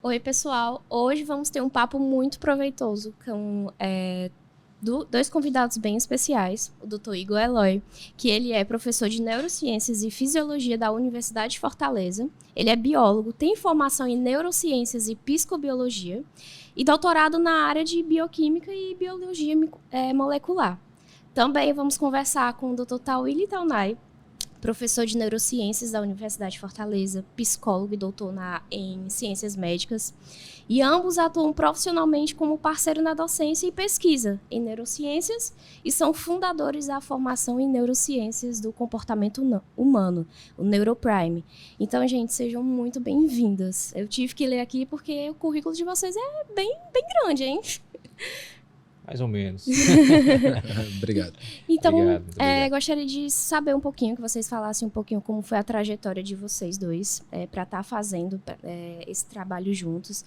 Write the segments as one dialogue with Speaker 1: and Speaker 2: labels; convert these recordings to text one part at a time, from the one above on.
Speaker 1: Oi, pessoal. Hoje vamos ter um papo muito proveitoso com dois convidados bem especiais. O Dr. Igor Eloy, que ele é professor de Neurociências e Fisiologia da Universidade de Fortaleza. Ele é biólogo, tem formação em Neurociências e Psicobiologia e doutorado na área de Bioquímica e Biologia molecular. Também vamos conversar com o Dr. Tawili Taunay, professor de Neurociências da Universidade de Fortaleza, psicólogo e doutor em Ciências Médicas, e ambos atuam profissionalmente como parceiro na docência e pesquisa em neurociências e são fundadores da formação em neurociências do comportamento humano, o Neuroprime. Então, gente, sejam muito bem-vindas. Eu tive que ler aqui porque o currículo de vocês é bem grande, hein?
Speaker 2: Mais ou menos.
Speaker 3: Obrigado.
Speaker 1: Então,
Speaker 2: Obrigado.
Speaker 1: gostaria de saber um pouquinho, que vocês falassem um pouquinho como foi a trajetória de vocês dois para estar fazendo esse trabalho juntos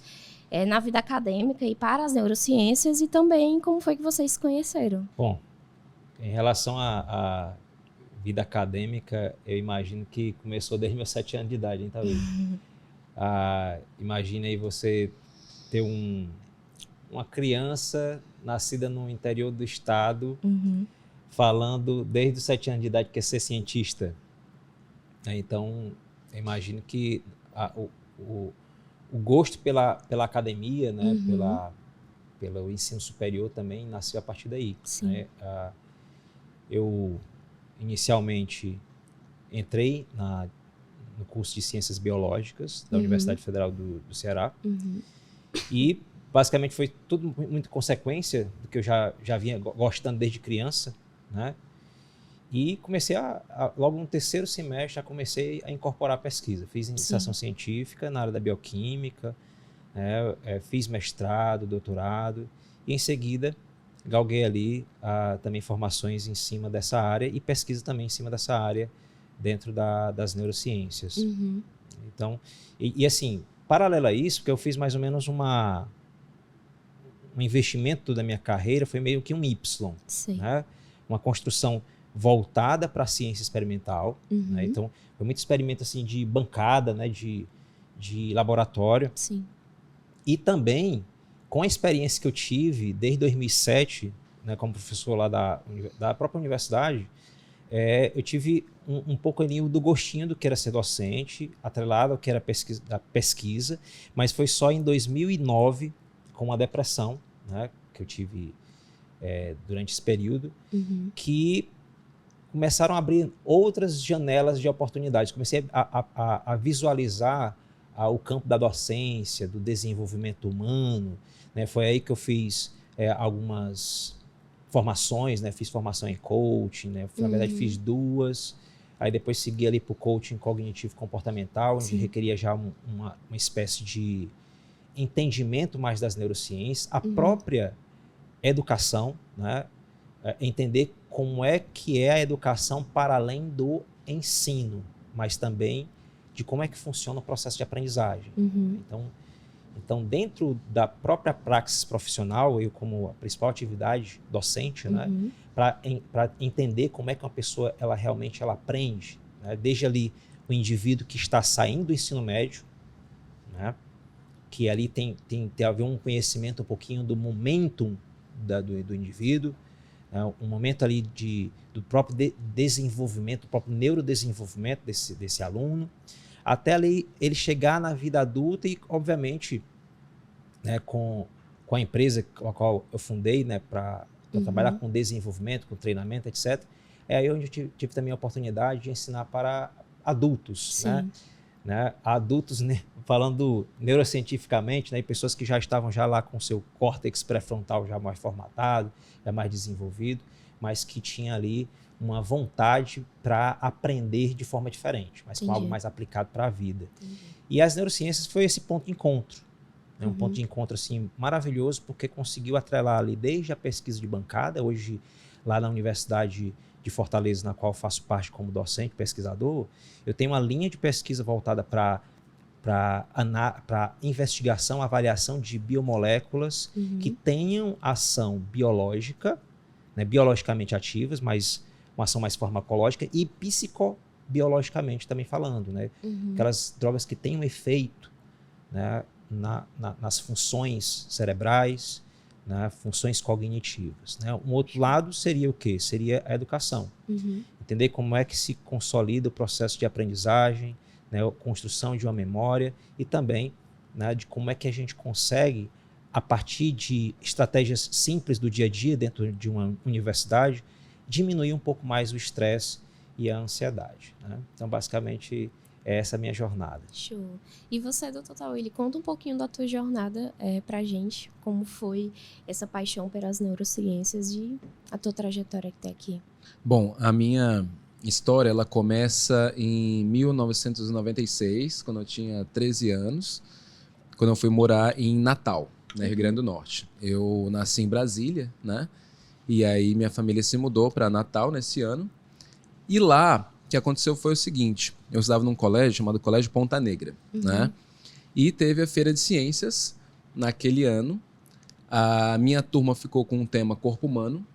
Speaker 1: na vida acadêmica e para as neurociências, e também como foi que vocês se conheceram.
Speaker 2: Bom, em relação à vida acadêmica, eu imagino que começou desde meus 7 anos de idade, hein, Thaís? Imagina aí você ter uma criança nascida no interior do estado, falando desde os 7 anos de idade que quer ser cientista. Então, eu imagino que o gosto pela academia, né, pelo ensino superior também nasceu a partir daí. Né? Eu, inicialmente, entrei no curso de Ciências Biológicas da Universidade Federal do Ceará e basicamente foi tudo muito consequência do que eu já vinha gostando desde criança, né? E comecei logo no 3º semestre, já comecei a incorporar a pesquisa. Fiz iniciação científica na área da bioquímica, né? Fiz mestrado, doutorado, e em seguida galguei ali também formações em cima dessa área e pesquisa também em cima dessa área dentro das neurociências. Então, e assim, paralelo a isso, porque eu fiz mais ou menos um investimento da minha carreira, foi meio que um Y, né? Uma construção voltada para a ciência experimental, né? Então foi muito experimento assim de bancada, né? de laboratório, e também com a experiência que eu tive desde 2007, né? Como professor lá da própria universidade, eu tive um pouco ali do gostinho do que era ser docente, atrelado ao que era da pesquisa, mas foi só em 2009, com uma depressão, né, que eu tive durante esse período, que começaram a abrir outras janelas de oportunidades. Comecei a visualizar o campo da docência, do desenvolvimento humano, né? Foi aí que eu fiz algumas formações, né? Fiz formação em coaching, né? Na verdade fiz 2, aí depois segui ali para o coaching cognitivo comportamental, onde requeria já uma espécie de entendimento mais das neurociências, a própria educação, né? Entender como é que é a educação para além do ensino, mas também de como é que funciona o processo de aprendizagem. Então, dentro da própria praxis profissional, eu como a principal atividade docente, né? Para entender como é que uma pessoa realmente aprende, né? Desde ali o indivíduo que está saindo do ensino médio, né? Que ali tem a ver um conhecimento um pouquinho do momentum do indivíduo, um momento ali do próprio desenvolvimento, do próprio neurodesenvolvimento desse aluno, até ali ele chegar na vida adulta e, obviamente, né, com a empresa com a qual eu fundei, né, para trabalhar com desenvolvimento, com treinamento, etc. É aí onde eu tive também a oportunidade de ensinar para adultos, né, adultos, né, falando neurocientificamente, né, pessoas que já estavam já lá com seu córtex pré-frontal já mais formatado, já mais desenvolvido, mas que tinha ali uma vontade para aprender de forma diferente, mas com algo mais aplicado para a vida. E as neurociências foi esse ponto de encontro, né, um ponto de encontro assim maravilhoso, porque conseguiu atrelar ali desde a pesquisa de bancada, hoje lá na Universidade de Fortaleza, na qual eu faço parte como docente, pesquisador, eu tenho uma linha de pesquisa voltada para investigação, avaliação de biomoléculas que tenham ação biológica, né, biologicamente ativas, mas uma ação mais farmacológica, e psicobiologicamente também falando, né? Aquelas drogas que têm um efeito, né, nas funções cerebrais, né, funções cognitivas. Né? Um outro lado seria o quê? Seria a educação. Entender como é que se consolida o processo de aprendizagem, né, a construção de uma memória e também, né, de como é que a gente consegue, a partir de estratégias simples do dia a dia dentro de uma universidade, diminuir um pouco mais o estresse e a ansiedade. Né? Então, basicamente, é essa a minha jornada.
Speaker 1: Show. E você, Dr. Tawili, conta um pouquinho da tua jornada pra gente, como foi essa paixão pelas neurociências e a tua trajetória até aqui.
Speaker 3: Bom, a minha história ela começa em 1996, quando eu tinha 13 anos, quando eu fui morar em Natal, né, Rio Grande do Norte. Eu nasci em Brasília, né? E aí minha família se mudou para Natal nesse ano. E lá, o que aconteceu foi o seguinte, eu estudava num colégio chamado Colégio Ponta Negra, né? E teve a Feira de Ciências naquele ano. A minha turma ficou com o tema Corpo Humano.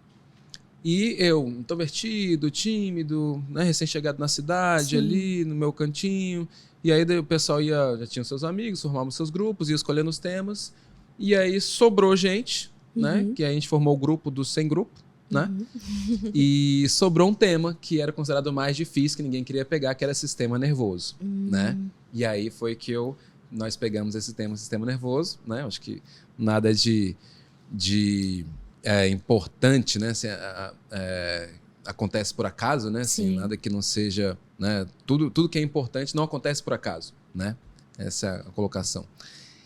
Speaker 3: E eu, introvertido, tímido, né, recém-chegado na cidade, ali no meu cantinho. E aí o pessoal já tinha seus amigos, formavam seus grupos, ia escolhendo os temas. E aí sobrou gente, né? Que a gente formou o grupo do Sem Grupo, né? E sobrou um tema que era considerado o mais difícil, que ninguém queria pegar, que era sistema nervoso, né? E aí foi que nós pegamos esse tema, sistema nervoso, né? Acho que nada de importante, né? Assim, acontece por acaso, né? Assim, nada que não seja, né? Tudo que é importante não acontece por acaso, né? Essa é a colocação.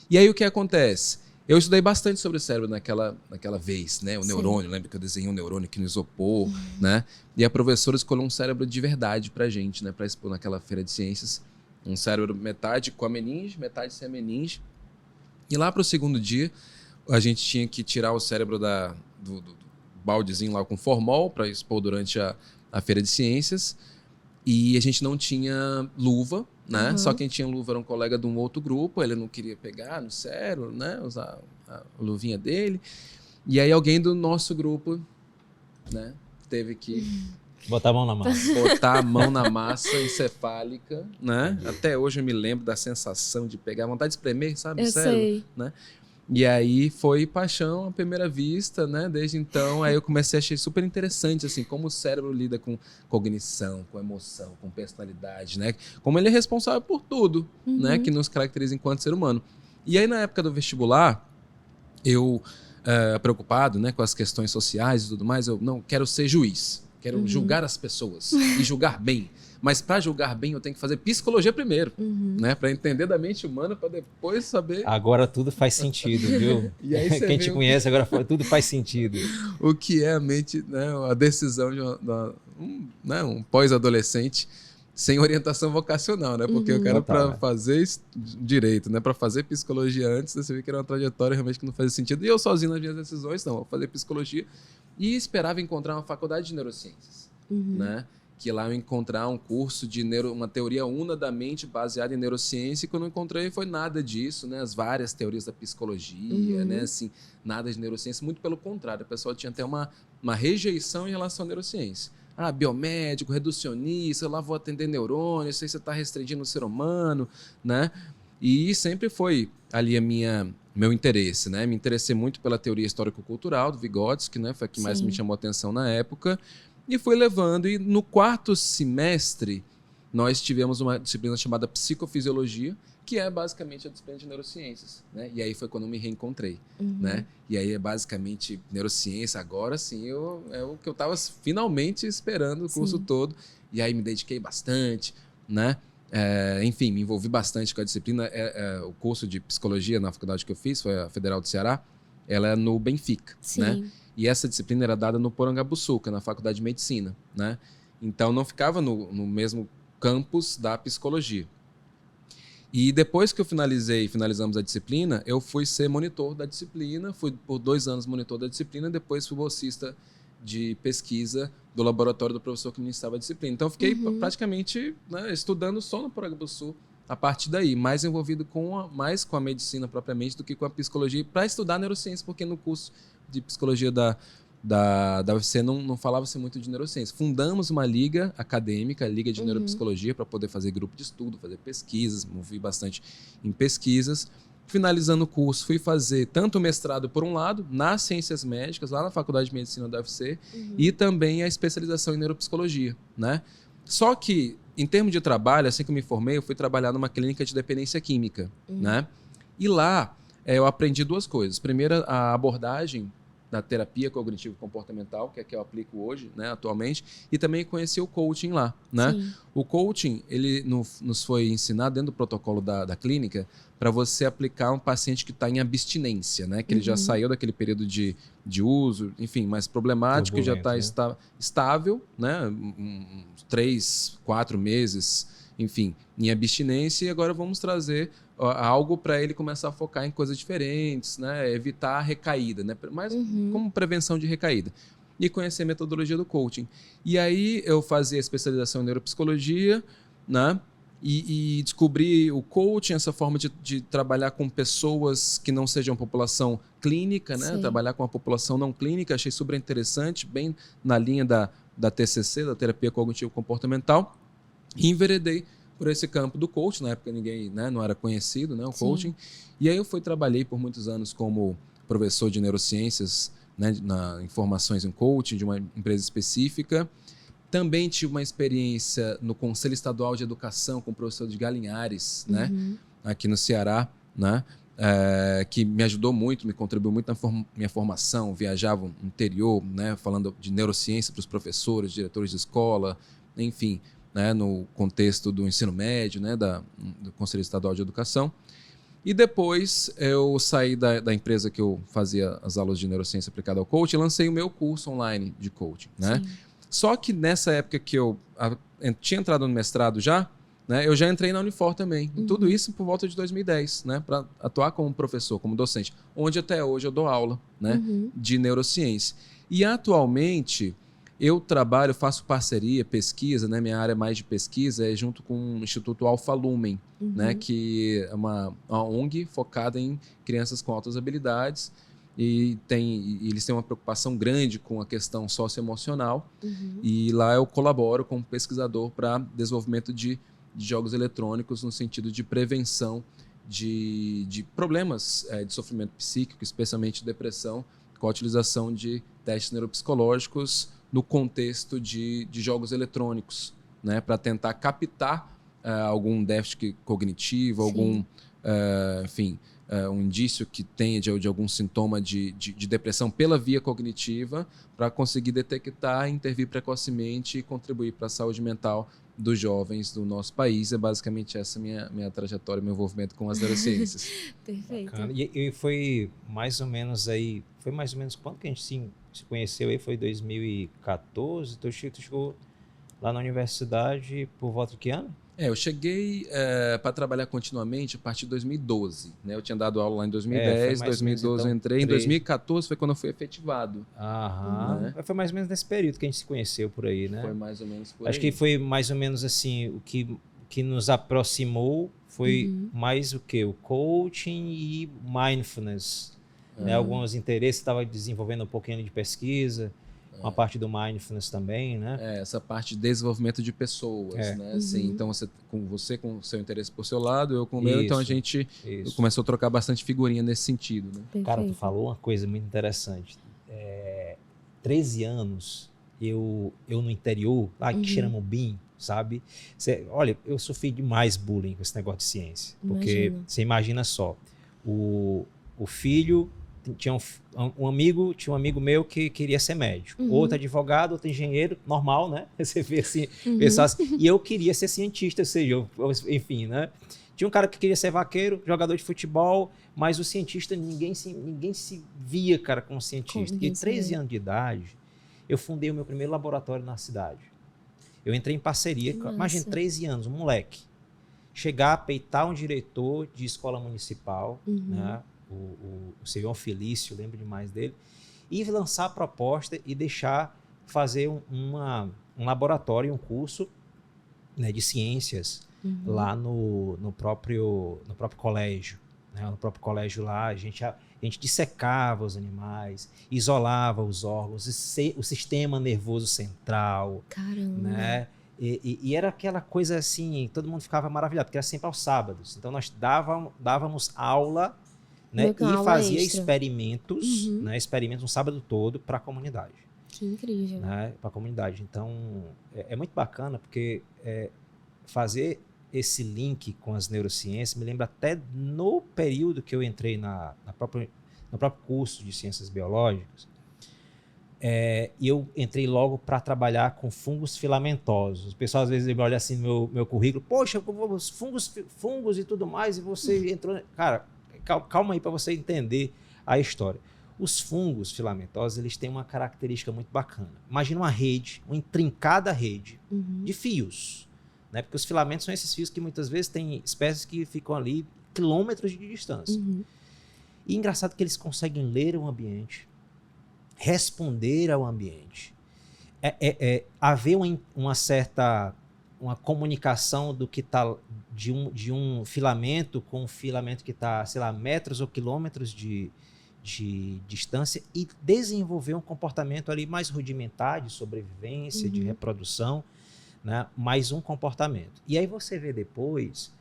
Speaker 3: E aí o que acontece? Eu estudei bastante sobre o cérebro naquela vez, né? O neurônio, lembra que eu desenhei um neurônio aqui no isopor, né? E a professora escolheu um cérebro de verdade pra gente, né? Pra expor naquela feira de ciências. Um cérebro metade com a meninge, metade sem a meninge. E lá pro segundo dia, a gente tinha que tirar o cérebro do baldezinho lá com formol para expor durante a feira de ciências. E a gente não tinha luva, né? Só quem tinha luva era um colega de um outro grupo, ele não queria pegar no cérebro, né? Usar a luvinha dele. E aí alguém do nosso grupo, né? Teve que
Speaker 2: botar a mão na massa.
Speaker 3: Botar a mão na massa encefálica, né? Até hoje eu me lembro da sensação de pegar, vontade de espremer, sabe?
Speaker 1: Eu sei.
Speaker 3: Né? E aí foi paixão à primeira vista, né? Desde então, aí eu comecei a achar super interessante, assim, como o cérebro lida com cognição, com emoção, com personalidade, né? Como ele é responsável por tudo, né? Que nos caracteriza enquanto ser humano. E aí, na época do vestibular, eu, preocupado, né, com as questões sociais e tudo mais, eu não quero ser juiz, quero julgar as pessoas e julgar bem. Mas para julgar bem, eu tenho que fazer psicologia primeiro, né? Para entender da mente humana, para depois saber...
Speaker 2: Agora tudo faz sentido, viu?
Speaker 3: E aí
Speaker 2: quem te conhece agora tudo faz sentido.
Speaker 3: O que é a mente, né? A decisão de um pós-adolescente sem orientação vocacional, né? Porque o cara, para fazer direito, né? Para fazer psicologia antes, você vê que era uma trajetória realmente que não fazia sentido. E eu sozinho nas minhas decisões, não, vou fazer psicologia. E esperava encontrar uma faculdade de neurociências, né? Que lá eu encontrar um curso de uma teoria una da mente baseada em neurociência, e quando eu encontrei foi nada disso, né? As várias teorias da psicologia, né? Assim, nada de neurociência, muito pelo contrário, o pessoal tinha até uma rejeição em relação à neurociência. Ah, biomédico, reducionista, eu lá vou atender neurônios, sei se você está restringindo o ser humano, né? E sempre foi ali meu interesse, né? Me interessei muito pela teoria histórico-cultural do Vygotsky, né? Foi a que mais me chamou a atenção na época. E fui levando, e no quarto semestre nós tivemos uma disciplina chamada psicofisiologia, que é basicamente a disciplina de neurociências, né? E aí foi quando eu me reencontrei, né? E aí é basicamente neurociência, agora sim, é o que eu estava finalmente esperando o curso todo, e aí me dediquei bastante, né? Enfim, me envolvi bastante com a disciplina. O curso de psicologia na faculdade que eu fiz, foi a Federal do Ceará, ela é no Benfica, né? E essa disciplina era dada no Porangabuçuca, na Faculdade de Medicina, né? Então não ficava no mesmo campus da psicologia. E depois que finalizamos a disciplina, eu fui ser monitor da disciplina, fui por 2 anos monitor da disciplina, depois fui bolsista de pesquisa do laboratório do professor que ministrava a disciplina. Então eu fiquei praticamente, né, estudando só no Porangabuçu a partir daí, mais envolvido mais com a medicina propriamente do que com a psicologia, para estudar neurociência, porque no curso de psicologia da UFC não falava-se muito de neurociência. Fundamos uma liga acadêmica, a Liga de Neuropsicologia, para poder fazer grupo de estudo, fazer pesquisas, movi bastante em pesquisas. finalizando o curso, fui fazer tanto o mestrado, por um lado, nas ciências médicas, lá na Faculdade de Medicina da UFC, e também a especialização em neuropsicologia, né? Só que, em termos de trabalho, assim que eu me formei, eu fui trabalhar numa clínica de dependência química, né? E lá eu aprendi duas coisas. Primeiro, a abordagem da terapia cognitivo-comportamental, que é que eu aplico hoje, né, atualmente, e também conheci o coaching lá, né? Sim. O coaching, ele nos foi ensinado dentro do protocolo da clínica para você aplicar um paciente que está em abstinência, né? Que ele já saiu daquele período de uso, enfim, mais problemático, já está estável, né? 3, 4 meses, enfim, em abstinência, e agora vamos trazer algo para ele começar a focar em coisas diferentes, né? Evitar a recaída, né? Mas como prevenção de recaída. E conhecer a metodologia do coaching. E aí eu fazia especialização em neuropsicologia, né? E descobri o coaching, essa forma de trabalhar com pessoas que não sejam população clínica, né? Trabalhar com a população não clínica, achei super interessante, bem na linha da TCC, da terapia cognitivo-comportamental, e enveredei por esse campo do coaching. Na época ninguém, né, não era conhecido, né, o coaching. E aí eu trabalhei por muitos anos como professor de neurociências, né, em formações em coaching de uma empresa específica. Também tive uma experiência no Conselho Estadual de Educação com o professor de Galinhares, né, aqui no Ceará, né, que me ajudou muito, me contribuiu muito na minha formação. Viajava no interior, né, falando de neurociência para os professores, diretores de escola, enfim, né, no contexto do ensino médio, né, do Conselho Estadual de Educação. E depois eu saí da empresa que eu fazia as aulas de neurociência aplicada ao coaching e lancei o meu curso online de coaching, né? Só que nessa época que eu tinha entrado no mestrado já, né, eu já entrei na Unifor também. E tudo isso por volta de 2010, né, para atuar como professor, como docente, onde até hoje eu dou aula, né, de neurociência. E atualmente eu faço parceria, pesquisa, né? Minha área mais de pesquisa é junto com o Instituto Alfa Lumen, né? Que é uma ONG focada em crianças com altas habilidades, e eles têm uma preocupação grande com a questão socioemocional, e lá eu colaboro como pesquisador para desenvolvimento de jogos eletrônicos no sentido de prevenção de problemas de sofrimento psíquico, especialmente depressão, com a utilização de testes neuropsicológicos no contexto de jogos eletrônicos, né, para tentar captar algum déficit cognitivo, algum, enfim, um indício que tenha de algum sintoma de depressão pela via cognitiva, para conseguir detectar, intervir precocemente e contribuir para a saúde mental dos jovens do nosso país. É basicamente essa minha trajetória, meu envolvimento com as neurociências.
Speaker 1: Perfeito.
Speaker 2: E foi mais ou menos quando que a gente se conheceu aí? Foi 2014? Tu chegou lá na universidade por volta de que ano?
Speaker 3: Eu cheguei para trabalhar continuamente a partir de 2012. Né? Eu tinha dado aula lá em 2010, 2012 eu entrei. Em 2014 foi quando eu fui efetivado.
Speaker 2: Né? Foi mais ou menos nesse período que a gente se conheceu por aí, né?
Speaker 3: Foi mais ou menos por aí.
Speaker 2: Acho que foi mais ou menos assim, o que nos aproximou foi mais o quê? O coaching e mindfulness. Né? Alguns interesses, estava desenvolvendo um pouquinho de pesquisa, uma parte do mindfulness também, né?
Speaker 3: Essa parte de desenvolvimento de pessoas, né? Assim, então você com o seu interesse por seu lado, eu com o meu, então a gente começou a trocar bastante figurinha nesse sentido, né?
Speaker 1: Perfeito.
Speaker 2: Cara, tu falou uma coisa muito interessante. 13 anos, eu no interior, lá em Xeramobim, sabe? Olha, eu sofri demais bullying com esse negócio de ciência. Porque você imagina só, o filho tinha um amigo meu que queria ser médico, outro advogado, outro engenheiro, normal, né? Você vê assim, pensar assim, e eu queria ser cientista, ou seja, enfim, né? Tinha um cara que queria ser vaqueiro, jogador de futebol, mas o cientista, ninguém se via, cara, como cientista. E 13 anos de idade, eu fundei o meu primeiro laboratório na cidade. Eu entrei em parceria, imagina, 13 anos, um moleque. Chegar a peitar um diretor de escola municipal, né? O senhor Felício, lembro demais dele, e lançar a proposta e deixar fazer um laboratório, um curso, né, de ciências lá no próprio colégio. Né? No próprio colégio lá, a gente dissecava os animais, isolava os órgãos, o sistema nervoso central.
Speaker 1: Caramba.
Speaker 2: Né? E era aquela coisa assim, todo mundo ficava maravilhado, porque era sempre aos sábados. Então nós dávamos aula, né, e fazia experimentos, né, experimentos um sábado todo para a comunidade.
Speaker 1: Que incrível.
Speaker 2: Né, para a comunidade. Então é muito bacana, porque fazer esse link com as neurociências me lembra até no período que eu entrei no próprio curso de ciências biológicas. E eu entrei logo para trabalhar com fungos filamentosos. O pessoal às vezes me olha assim no meu currículo, poxa, os fungos e tudo mais, e você entrou... Cara, calma aí para você entender a história. Os fungos filamentosos, eles têm uma característica muito bacana. Imagina uma rede, uma intrincada rede de fios, né? Porque os filamentos são esses fios que muitas vezes tem espécies que ficam ali quilômetros de distância. E engraçado que eles conseguem ler o ambiente, responder ao ambiente, haver uma comunicação do que está de um filamento com um filamento que está, sei lá, metros ou quilômetros de distância, e desenvolver um comportamento ali mais rudimentar de sobrevivência, de reprodução, né? Mais um comportamento. E aí você vê depois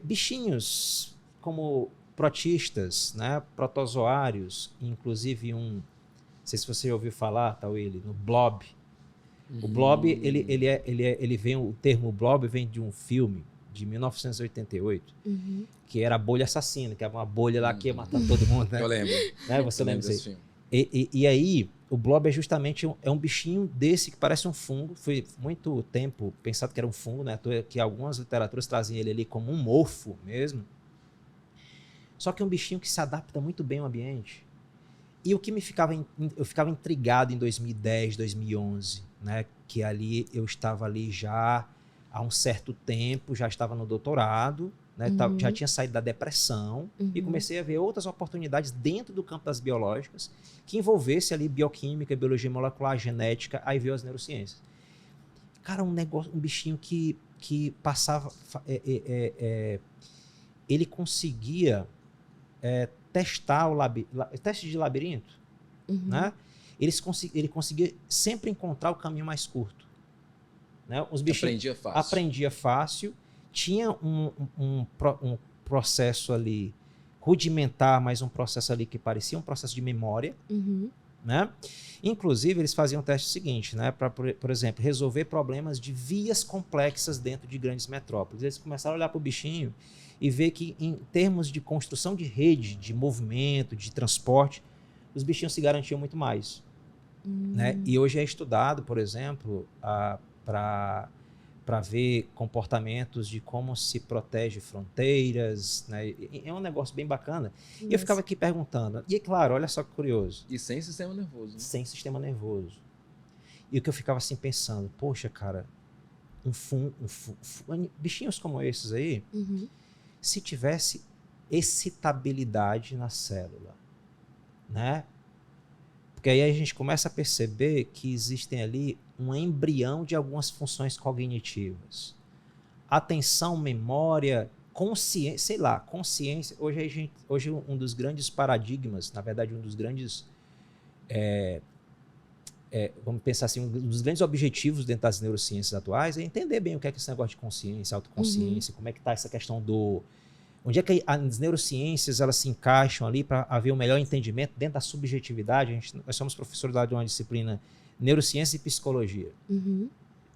Speaker 2: bichinhos como protistas, né? Protozoários, inclusive não sei se você ouviu falar, Tawili, no blob. O blob, o termo blob vem de um filme de 1988, que era a bolha assassina, que era uma bolha lá que ia matar todo mundo, né?
Speaker 3: Eu lembro.
Speaker 2: Né? Você lembra disso? E aí, o blob é justamente um bichinho desse que parece um fungo. Foi muito tempo pensado que era um fungo, né? Que algumas literaturas traziam ele ali como um mofo mesmo. Só que é um bichinho que se adapta muito bem ao ambiente. E o que eu ficava intrigado em 2010, 2011, né? Que ali eu estava ali já há um certo tempo, já estava no doutorado, né? Já tinha saído da depressão e comecei a ver outras oportunidades dentro do campo das biológicas que envolvesse ali bioquímica, biologia molecular, genética, aí veio as neurociências. Cara, um bichinho que passava... ele conseguia testar teste de labirinto, né? Ele conseguia sempre encontrar o caminho mais curto, né? Os bichinhos aprendia fácil, tinha um processo ali rudimentar, mas um processo ali que parecia um processo de memória, né? Inclusive eles faziam o teste seguinte, né? Para, por exemplo, resolver problemas de vias complexas dentro de grandes metrópoles. Eles começaram a olhar para o bichinho e ver que, em termos de construção de rede, de movimento, de transporte, os bichinhos se garantiam muito mais. Né? E hoje é estudado, por exemplo, para ver comportamentos de como se protege fronteiras. Né? É um negócio bem bacana. E eu ficava aqui perguntando. E, claro, olha só que curioso.
Speaker 3: E sem sistema nervoso. Né?
Speaker 2: Sem sistema nervoso. E o que eu ficava assim pensando, poxa, cara, bichinhos como esses aí, se tivesse excitabilidade na célula, né? Porque aí a gente começa a perceber que existem ali um embrião de algumas funções cognitivas. Atenção, memória, consciência, sei lá, consciência. Hoje um dos grandes paradigmas, na verdade, um dos grandes... vamos pensar assim, um dos grandes objetivos dentro das neurociências atuais é entender bem o que é esse negócio de consciência, autoconsciência, como é que está essa questão do... Onde é que as neurociências elas se encaixam ali para haver um melhor entendimento dentro da subjetividade. Nós somos professores de uma disciplina neurociência e psicologia.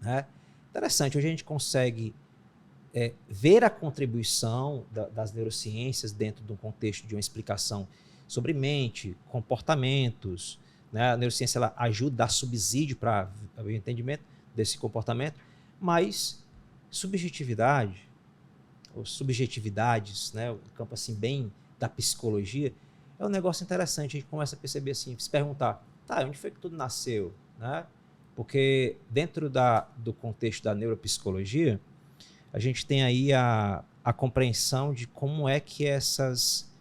Speaker 2: Né? Interessante, hoje a gente consegue ver a contribuição das neurociências dentro de um contexto de uma explicação sobre mente, comportamentos. Né? A neurociência ela ajuda a dar subsídio para o entendimento desse comportamento, mas subjetividade, ou subjetividades, né? O campo assim bem da psicologia, é um negócio interessante. A gente começa a perceber assim, se perguntar, tá, onde foi que tudo nasceu? Né? Porque dentro do contexto da neuropsicologia, a gente tem aí a compreensão de como é que essas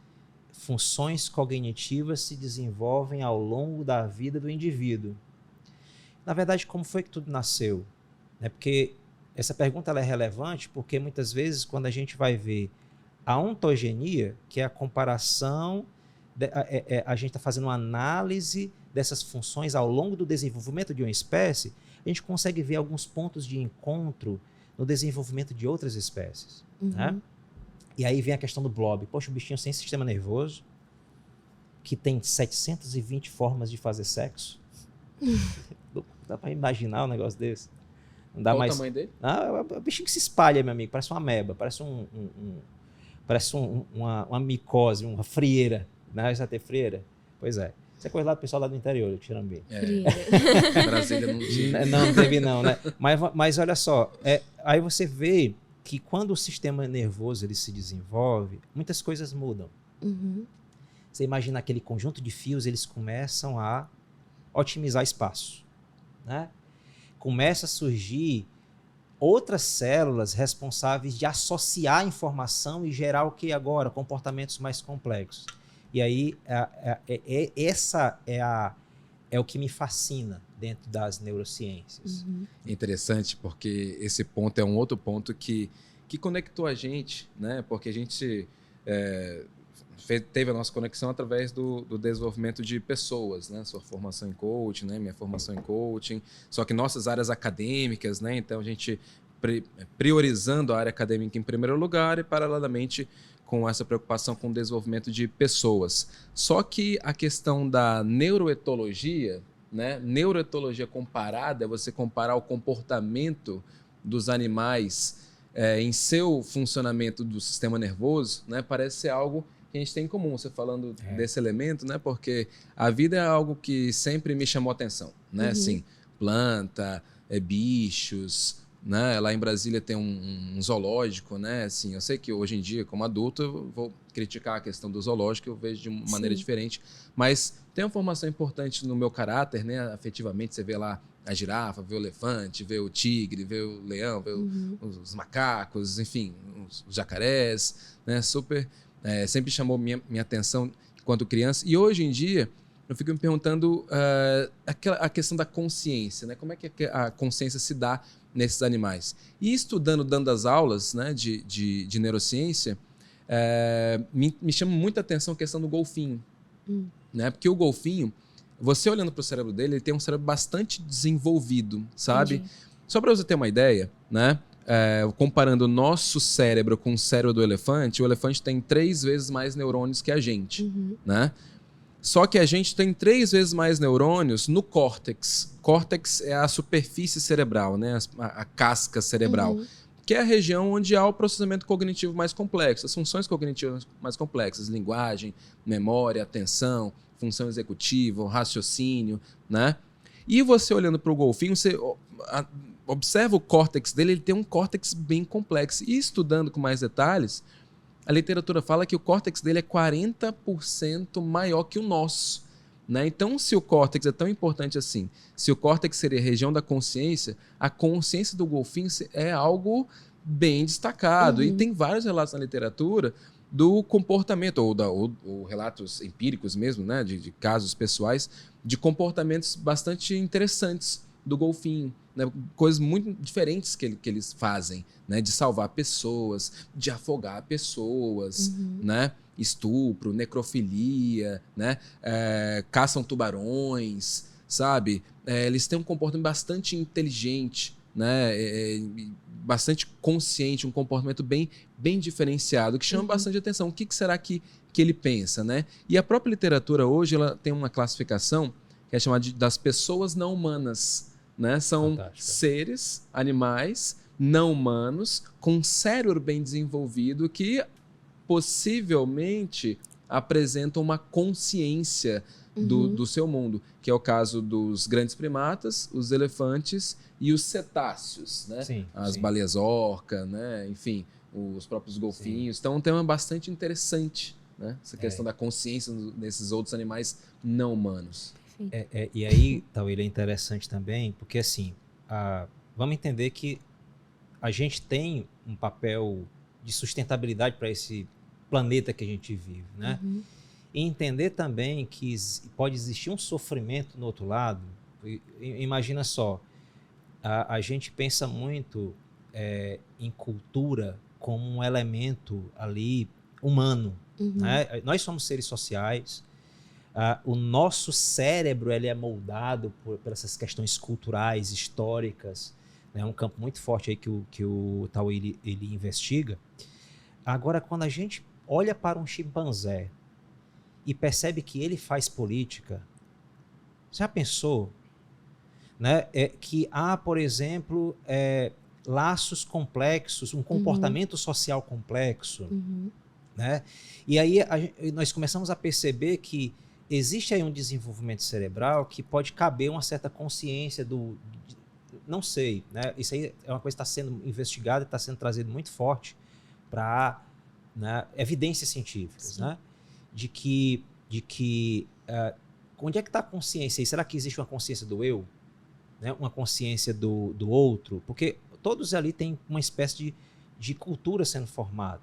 Speaker 2: funções cognitivas se desenvolvem ao longo da vida do indivíduo. Na verdade, como foi que tudo nasceu? Porque essa pergunta ela é relevante porque muitas vezes quando a gente vai ver a ontogenia, que é a comparação, a gente está fazendo uma análise dessas funções ao longo do desenvolvimento de uma espécie, a gente consegue ver alguns pontos de encontro no desenvolvimento de outras espécies. Né? E aí vem a questão do blob. Poxa, o bichinho sem sistema nervoso, que tem 720 formas de fazer sexo. Dá para imaginar um negócio desse? Não dá.
Speaker 3: Qual
Speaker 2: mais...
Speaker 3: o tamanho dele?
Speaker 2: É um bichinho que se espalha, meu amigo. Parece uma ameba, parece uma micose, uma frieira. Né? Você vai ter frieira? Pois é. Isso é coisa lá do pessoal lá do interior, de Xirambi.
Speaker 3: Brasília não tinha.
Speaker 2: Não teve não, né? Mas olha só, aí você vê que quando o sistema nervoso ele se desenvolve, muitas coisas mudam. Você imagina aquele conjunto de fios, eles começam a otimizar espaço. Né? Começa a surgir outras células responsáveis de associar informação e gerar o que agora? Comportamentos mais complexos. E aí, essa é o que me fascina dentro das neurociências.
Speaker 3: Interessante, porque esse ponto é um outro ponto que conectou a gente, né? Porque a gente teve a nossa conexão através do desenvolvimento de pessoas, né? Sua formação em coaching, né? Minha formação em coaching, só que nossas áreas acadêmicas, né? Então a gente priorizando a área acadêmica em primeiro lugar e paralelamente com essa preocupação com o desenvolvimento de pessoas. Só que a questão da neuroetologia, né? Neuroetologia comparada é você comparar o comportamento dos animais em seu funcionamento do sistema nervoso, né? Parece ser algo que a gente tem em comum, você falando desse elemento, né? Porque a vida é algo que sempre me chamou a atenção, né? Assim, planta, bichos, né? Lá em Brasília tem um zoológico, né? Assim, eu sei que hoje em dia, como adulto, eu vou criticar a questão do zoológico, eu vejo de uma maneira diferente, mas tem uma formação importante no meu caráter, né? Afetivamente, você vê lá a girafa, vê o elefante, vê o tigre, vê o leão, vê os macacos, enfim, os jacarés, né? Sempre chamou minha atenção enquanto criança. E hoje em dia, eu fico me perguntando a questão da consciência, né? Como é que a consciência se dá nesses animais? E dando as aulas, né, de neurociência, me chama muita atenção a questão do golfinho. Né? Porque o golfinho, você olhando para o cérebro dele, ele tem um cérebro bastante desenvolvido, sabe? Entendi. Só para você ter uma ideia, né? Comparando o nosso cérebro com o cérebro do elefante, o elefante tem 3 vezes mais neurônios que a gente, né? Só que a gente tem 3 vezes mais neurônios no córtex. Córtex é a superfície cerebral, né? A casca cerebral, que é a região onde há o processamento cognitivo mais complexo, as funções cognitivas mais complexas, linguagem, memória, atenção, função executiva, raciocínio, né? E você olhando para o golfinho, você observa o córtex dele, ele tem um córtex bem complexo. E estudando com mais detalhes, a literatura fala que o córtex dele é 40% maior que o nosso. Né? Então, se o córtex é tão importante assim, se o córtex seria a região da consciência, a consciência do golfinho é algo bem destacado. E tem vários relatos na literatura do comportamento, ou relatos empíricos mesmo, né? de casos pessoais, de comportamentos bastante interessantes do golfinho. Né? Coisas muito diferentes que eles fazem, né? De salvar pessoas, de afogar pessoas, né? Estupro, necrofilia, né? Caçam tubarões, sabe? Eles têm um comportamento bastante inteligente, né? Bastante consciente, um comportamento bem diferenciado, que chama bastante atenção. O que será que ele pensa, né? E a própria literatura hoje ela tem uma classificação que é chamada das pessoas não humanas. Né? São seres, animais não humanos com cérebro bem desenvolvido que possivelmente apresentam uma consciência do seu mundo, que é o caso dos grandes primatas, os elefantes e os cetáceos, né? As baleias orca, né? Enfim, os próprios golfinhos. Então é um tema bastante interessante, né? Essa questão da consciência nesses outros animais não humanos.
Speaker 2: E aí, Tawila, é interessante também, porque assim, vamos entender que a gente tem um papel de sustentabilidade para esse planeta que a gente vive, né? E entender também que pode existir um sofrimento no outro lado. Imagina só, a gente pensa muito em cultura como um elemento ali humano, né? Nós somos seres sociais. o nosso cérebro ele é moldado por essas questões culturais, históricas. É um campo muito forte aí que o Tao ele investiga. Agora, quando a gente olha para um chimpanzé e percebe que ele faz política, já pensou, né, que há, por exemplo, laços complexos, um comportamento social complexo, né? E aí nós começamos a perceber que existe aí um desenvolvimento cerebral que pode caber uma certa consciência não sei, né? Isso aí é uma coisa que está sendo investigada e está sendo trazido muito forte para, né, evidências científicas, né? De que onde é que está a consciência aí? Será que existe uma consciência do eu? Né? Uma consciência do outro? Porque todos ali têm uma espécie de cultura sendo formada.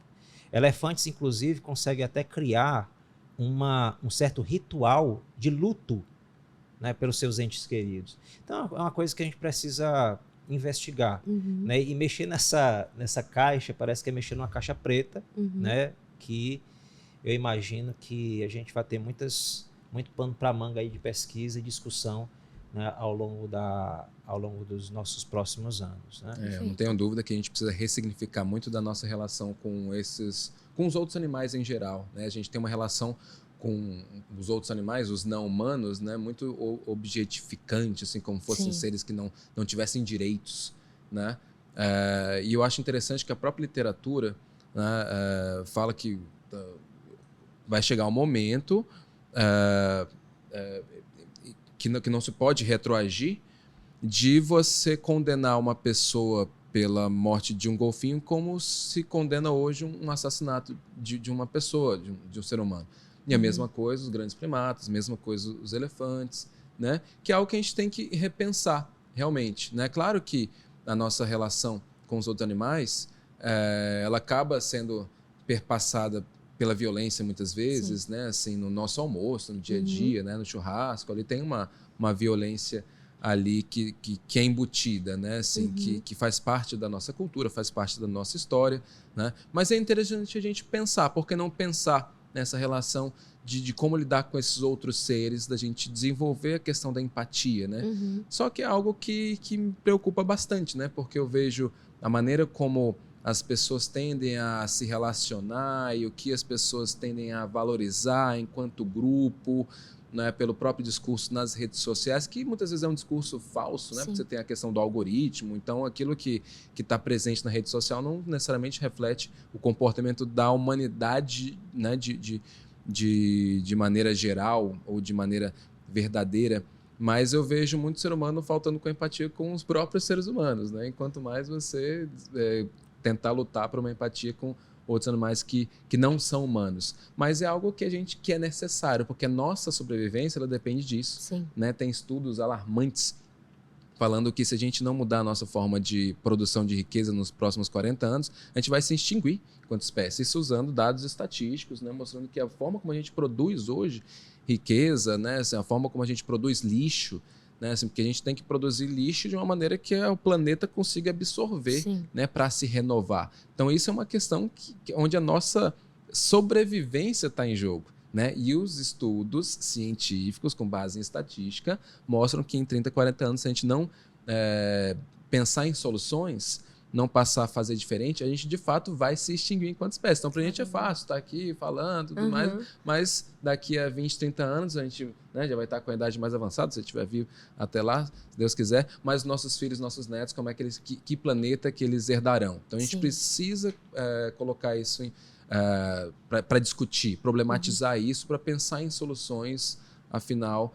Speaker 2: Elefantes, inclusive, conseguem até criar um certo ritual de luto, né, pelos seus entes queridos. Então, é uma coisa que a gente precisa investigar. Né? E mexer nessa caixa, parece que é mexer numa caixa preta, né, que eu imagino que a gente vai ter muito pano para manga aí de pesquisa e discussão, né, ao longo dos nossos próximos anos. Né?
Speaker 3: Eu não tenho dúvida que a gente precisa ressignificar muito da nossa relação com os outros animais em geral. Né? A gente tem uma relação com os outros animais, os não humanos, né, muito objetificante, assim, como fossem seres que não tivessem direitos. Né? E eu acho interessante que a própria literatura, né, fala que vai chegar um momento que não se pode retroagir de você condenar uma pessoa pela morte de um golfinho como se condena hoje um assassinato de uma pessoa, de um ser humano. E a mesma coisa os grandes primatas, a mesma coisa os elefantes, né? Que é algo que a gente tem que repensar realmente. Né? Claro que a nossa relação com os outros animais ela acaba sendo perpassada pela violência muitas vezes, né? Assim, no nosso almoço, no dia a dia, né? No churrasco, ali tem uma violência ali que é embutida, né? Assim, que faz parte da nossa cultura, faz parte da nossa história, né? Mas é interessante a gente pensar, por que não pensar nessa relação de como lidar com esses outros seres, da gente desenvolver a questão da empatia, né? Só que é algo que me preocupa bastante, né? Porque eu vejo a maneira como as pessoas tendem a se relacionar e o que as pessoas tendem a valorizar enquanto grupo, né, pelo próprio discurso nas redes sociais, que muitas vezes é um discurso falso, né? Porque você tem a questão do algoritmo, então aquilo que está presente na rede social não necessariamente reflete o comportamento da humanidade, né, de maneira geral ou de maneira verdadeira. Mas eu vejo muito ser humano faltando com empatia com os próprios seres humanos, né? Enquanto mais você tentar lutar por uma empatia com outros animais que não são humanos. Mas é algo que é necessário, porque a nossa sobrevivência ela depende disso. Né? Tem estudos alarmantes falando que se a gente não mudar a nossa forma de produção de riqueza nos próximos 40 anos, a gente vai se extinguir enquanto espécie. Isso usando dados estatísticos, né? Mostrando que a forma como a gente produz hoje riqueza, né? Assim, a forma como a gente produz lixo, né? Assim, porque a gente tem que produzir lixo de uma maneira que o planeta consiga absorver, né? Para se renovar. Então isso é uma questão onde a nossa sobrevivência está em jogo. Né? E os estudos científicos com base em estatística mostram que em 30, 40 anos, se a gente não pensar em soluções, não passar a fazer diferente, a gente de fato vai se extinguir enquanto espécie. Então, para a gente é fácil estar aqui falando tudo mais, mas daqui a 20, 30 anos a gente, né, já vai estar com a idade mais avançada, se estiver vivo até lá, se Deus quiser, mas nossos filhos, nossos netos, como é que que planeta que eles herdarão? Então, a gente precisa colocar isso para discutir, problematizar isso, para pensar em soluções, afinal,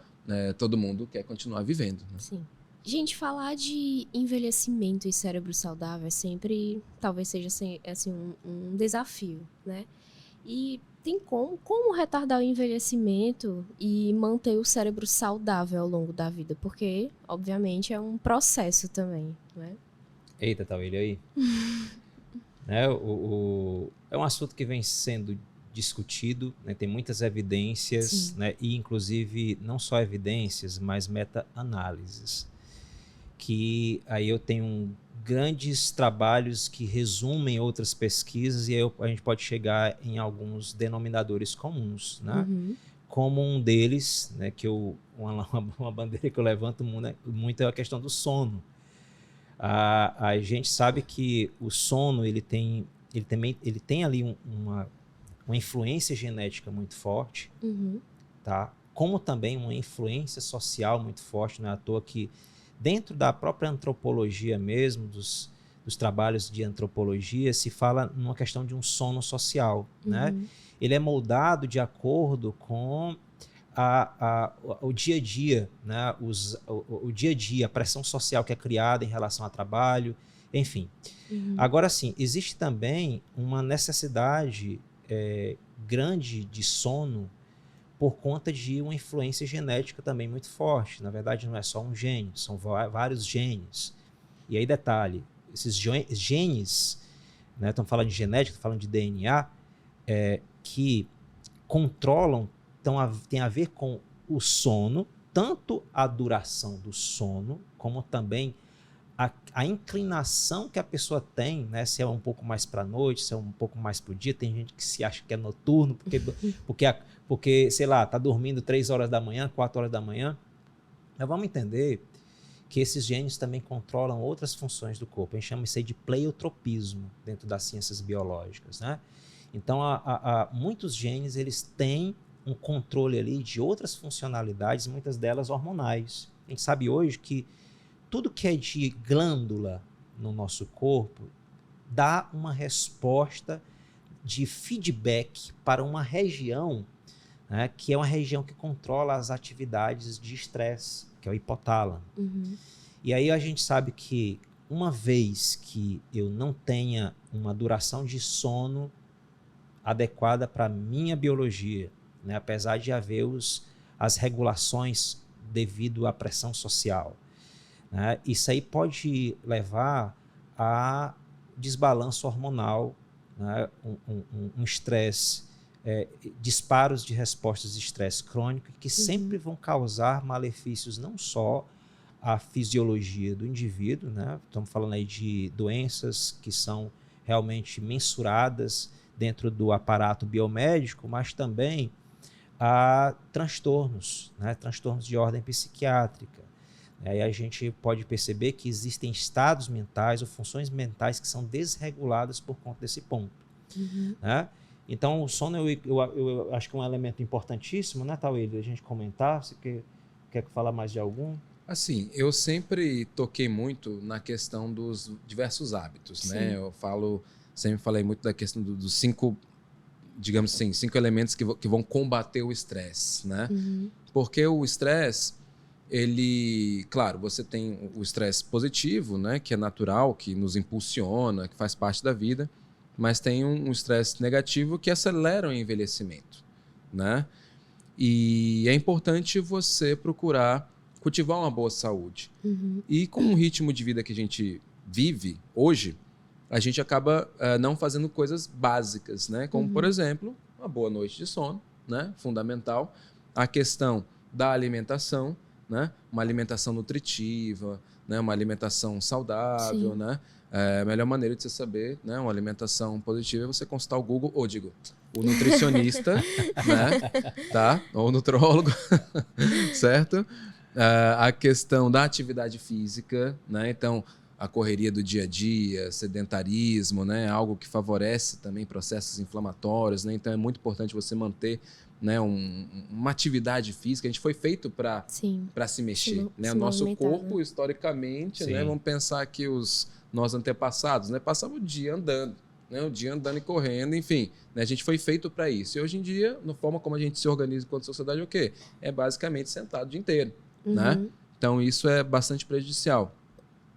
Speaker 3: todo mundo quer continuar vivendo. Né?
Speaker 1: Sim. Gente, falar de envelhecimento e cérebro saudável é sempre, talvez seja assim, um desafio, né? E tem como retardar o envelhecimento e manter o cérebro saudável ao longo da vida? Porque, obviamente, é um processo também, né?
Speaker 2: Eita, tá ele aí. É um assunto que vem sendo discutido, né? Tem muitas evidências, né? E inclusive não só evidências, mas meta-análises. Que aí eu tenho grandes trabalhos que resumem outras pesquisas e aí a gente pode chegar em alguns denominadores comuns, né? como um deles, né, que uma bandeira que eu levanto muito é a questão do sono. A gente sabe que o sono ele tem ali uma influência genética muito forte, tá? Como também uma influência social muito forte. Não é à toa que dentro da própria antropologia mesmo, dos trabalhos de antropologia, se fala numa questão de um sono social, né? Ele é moldado de acordo com o dia a dia, né? O dia a dia, a pressão social que é criada em relação ao trabalho, enfim. Agora sim, existe também uma necessidade grande de sono por conta de uma influência genética também muito forte. Na verdade, não é só um gene, são vários genes. E aí, detalhe, esses genes, né, estamos falando de genética, estamos falando de DNA, que controlam, tem a ver com o sono, tanto a duração do sono, como também a inclinação que a pessoa tem, né, se é um pouco mais para a noite, se é um pouco mais para o dia. Tem gente que se acha que é noturno, porque sei lá, está dormindo 3 horas da manhã, 4 horas da manhã. Mas vamos entender que esses genes também controlam outras funções do corpo. A gente chama isso aí de pleiotropismo dentro das ciências biológicas, né? Então, muitos genes eles têm um controle ali de outras funcionalidades, muitas delas hormonais. A gente sabe hoje que tudo que é de glândula no nosso corpo dá uma resposta de feedback para uma região, né, que é uma região que controla as atividades de estresse, que é o hipotálamo. E aí a gente sabe que uma vez que eu não tenha uma duração de sono adequada para a minha biologia, né, apesar de haver as regulações devido à pressão social, né, isso aí pode levar a desbalanço hormonal, né, um estresse, disparos de respostas de estresse crônico que sempre vão causar malefícios não só à fisiologia do indivíduo, né? Estamos falando aí de doenças que são realmente mensuradas dentro do aparato biomédico, mas também a transtornos, né? Transtornos de ordem psiquiátrica. Aí a gente pode perceber que existem estados mentais ou funções mentais que são desreguladas por conta desse ponto. Né? Então, o sono eu acho que é um elemento importantíssimo, né, Tauílio? A gente comentar. Você quer falar mais de algum?
Speaker 3: Assim, eu sempre toquei muito na questão dos diversos hábitos, né? Eu sempre falei muito da questão dos 5, digamos assim, 5 elementos que vão combater o estresse, né? Porque o estresse, claro, você tem o estresse positivo, né, que é natural, que nos impulsiona, que faz parte da vida, mas tem um estresse negativo que acelera o envelhecimento, né? E é importante você procurar cultivar uma boa saúde. E com o ritmo de vida que a gente vive hoje, a gente acaba não fazendo coisas básicas, né? Como, por exemplo, uma boa noite de sono, né? Fundamental. A questão da alimentação, né? Uma alimentação nutritiva, né? Uma alimentação saudável, né? A melhor maneira de você saber, né, uma alimentação positiva é você consultar o Google, o nutricionista, né? Tá? Ou o nutrólogo, certo? A questão da atividade física, né? Então, a correria do dia a dia, sedentarismo, né? Algo que favorece também processos inflamatórios, né? Então, é muito importante você manter, né, uma atividade física. A gente foi feito para se mexer, né? O nosso corpo, historicamente, né? Vamos pensar que os nossos antepassados, né, passavam o dia andando, né? O dia andando e correndo, enfim, né? A gente foi feito para isso. E hoje em dia, na forma como a gente se organiza enquanto sociedade, o quê? É basicamente sentado o dia inteiro, né? Então, isso é bastante prejudicial.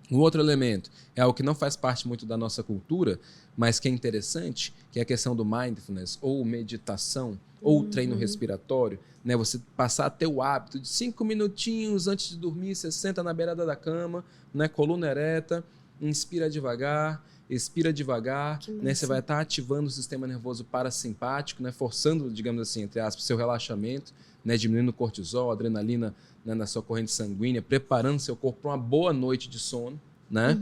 Speaker 3: Um outro elemento é algo que não faz parte muito da nossa cultura, mas que é interessante, que é a questão do mindfulness, ou meditação, ou treino respiratório, né? Você passar a ter o hábito de 5 minutinhos antes de dormir, você senta na beirada da cama, né? Coluna ereta, inspira devagar, expira devagar, né? Você vai estar ativando o sistema nervoso parasimpático, né? Forçando, digamos assim, entre aspas, seu relaxamento, né? Diminuindo o cortisol, a adrenalina, né? Na sua corrente sanguínea, preparando seu corpo para uma boa noite de sono, né?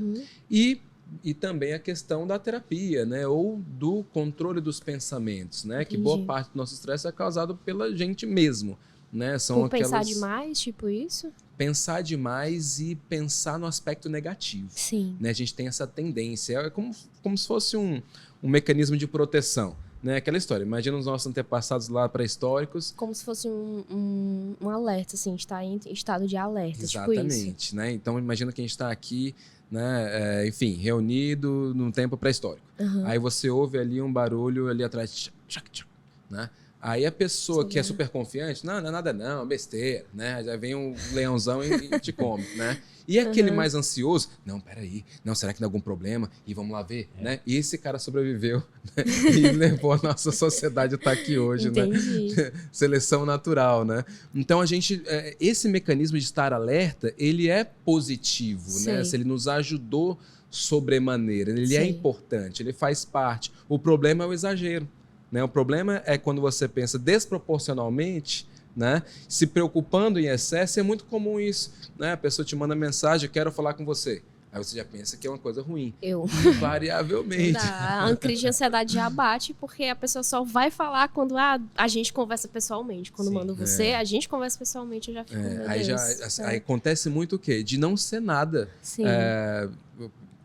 Speaker 3: E E também a questão da terapia, né? Ou do controle dos pensamentos, né? Que boa parte do nosso estresse é causado pela gente mesmo, né?
Speaker 1: Por pensar demais, tipo isso?
Speaker 3: Pensar demais e pensar no aspecto negativo.
Speaker 1: Sim.
Speaker 3: Né? A gente tem essa tendência. É como se fosse um mecanismo de proteção. Né? Aquela história. Imagina os nossos antepassados lá pré-históricos.
Speaker 1: Como se fosse um alerta, assim, estar em estado de alerta.
Speaker 3: Exatamente.
Speaker 1: Tipo isso.
Speaker 3: Né? Então, imagina que a gente está aqui, né? Enfim, reunido num tempo pré-histórico. Aí você ouve ali um barulho ali atrás. Né? Aí a pessoa que é super confiante, não é nada não, besteira, né? Já vem um leãozão e te come, né? E aquele mais ansioso, não, peraí, não, será que tem algum problema? E vamos lá ver, né? E esse cara sobreviveu, né? E levou a nossa sociedade a estar aqui hoje,
Speaker 1: Entendi.
Speaker 3: Né? Seleção natural, né? Então a gente, esse mecanismo de estar alerta, ele é positivo, né? Se ele nos ajudou sobremaneira, ele é importante, ele faz parte. O problema é o exagero. Né? O problema é quando você pensa desproporcionalmente, né? Se preocupando em excesso, é muito comum isso. Né? A pessoa te manda mensagem, quero falar com você. Aí você já pensa que é uma coisa ruim. Invariavelmente.
Speaker 1: A crise de ansiedade já bate, porque a pessoa só vai falar quando a gente conversa pessoalmente. Quando manda você, a gente conversa pessoalmente, eu já fico,
Speaker 3: aí acontece muito o quê? De não ser nada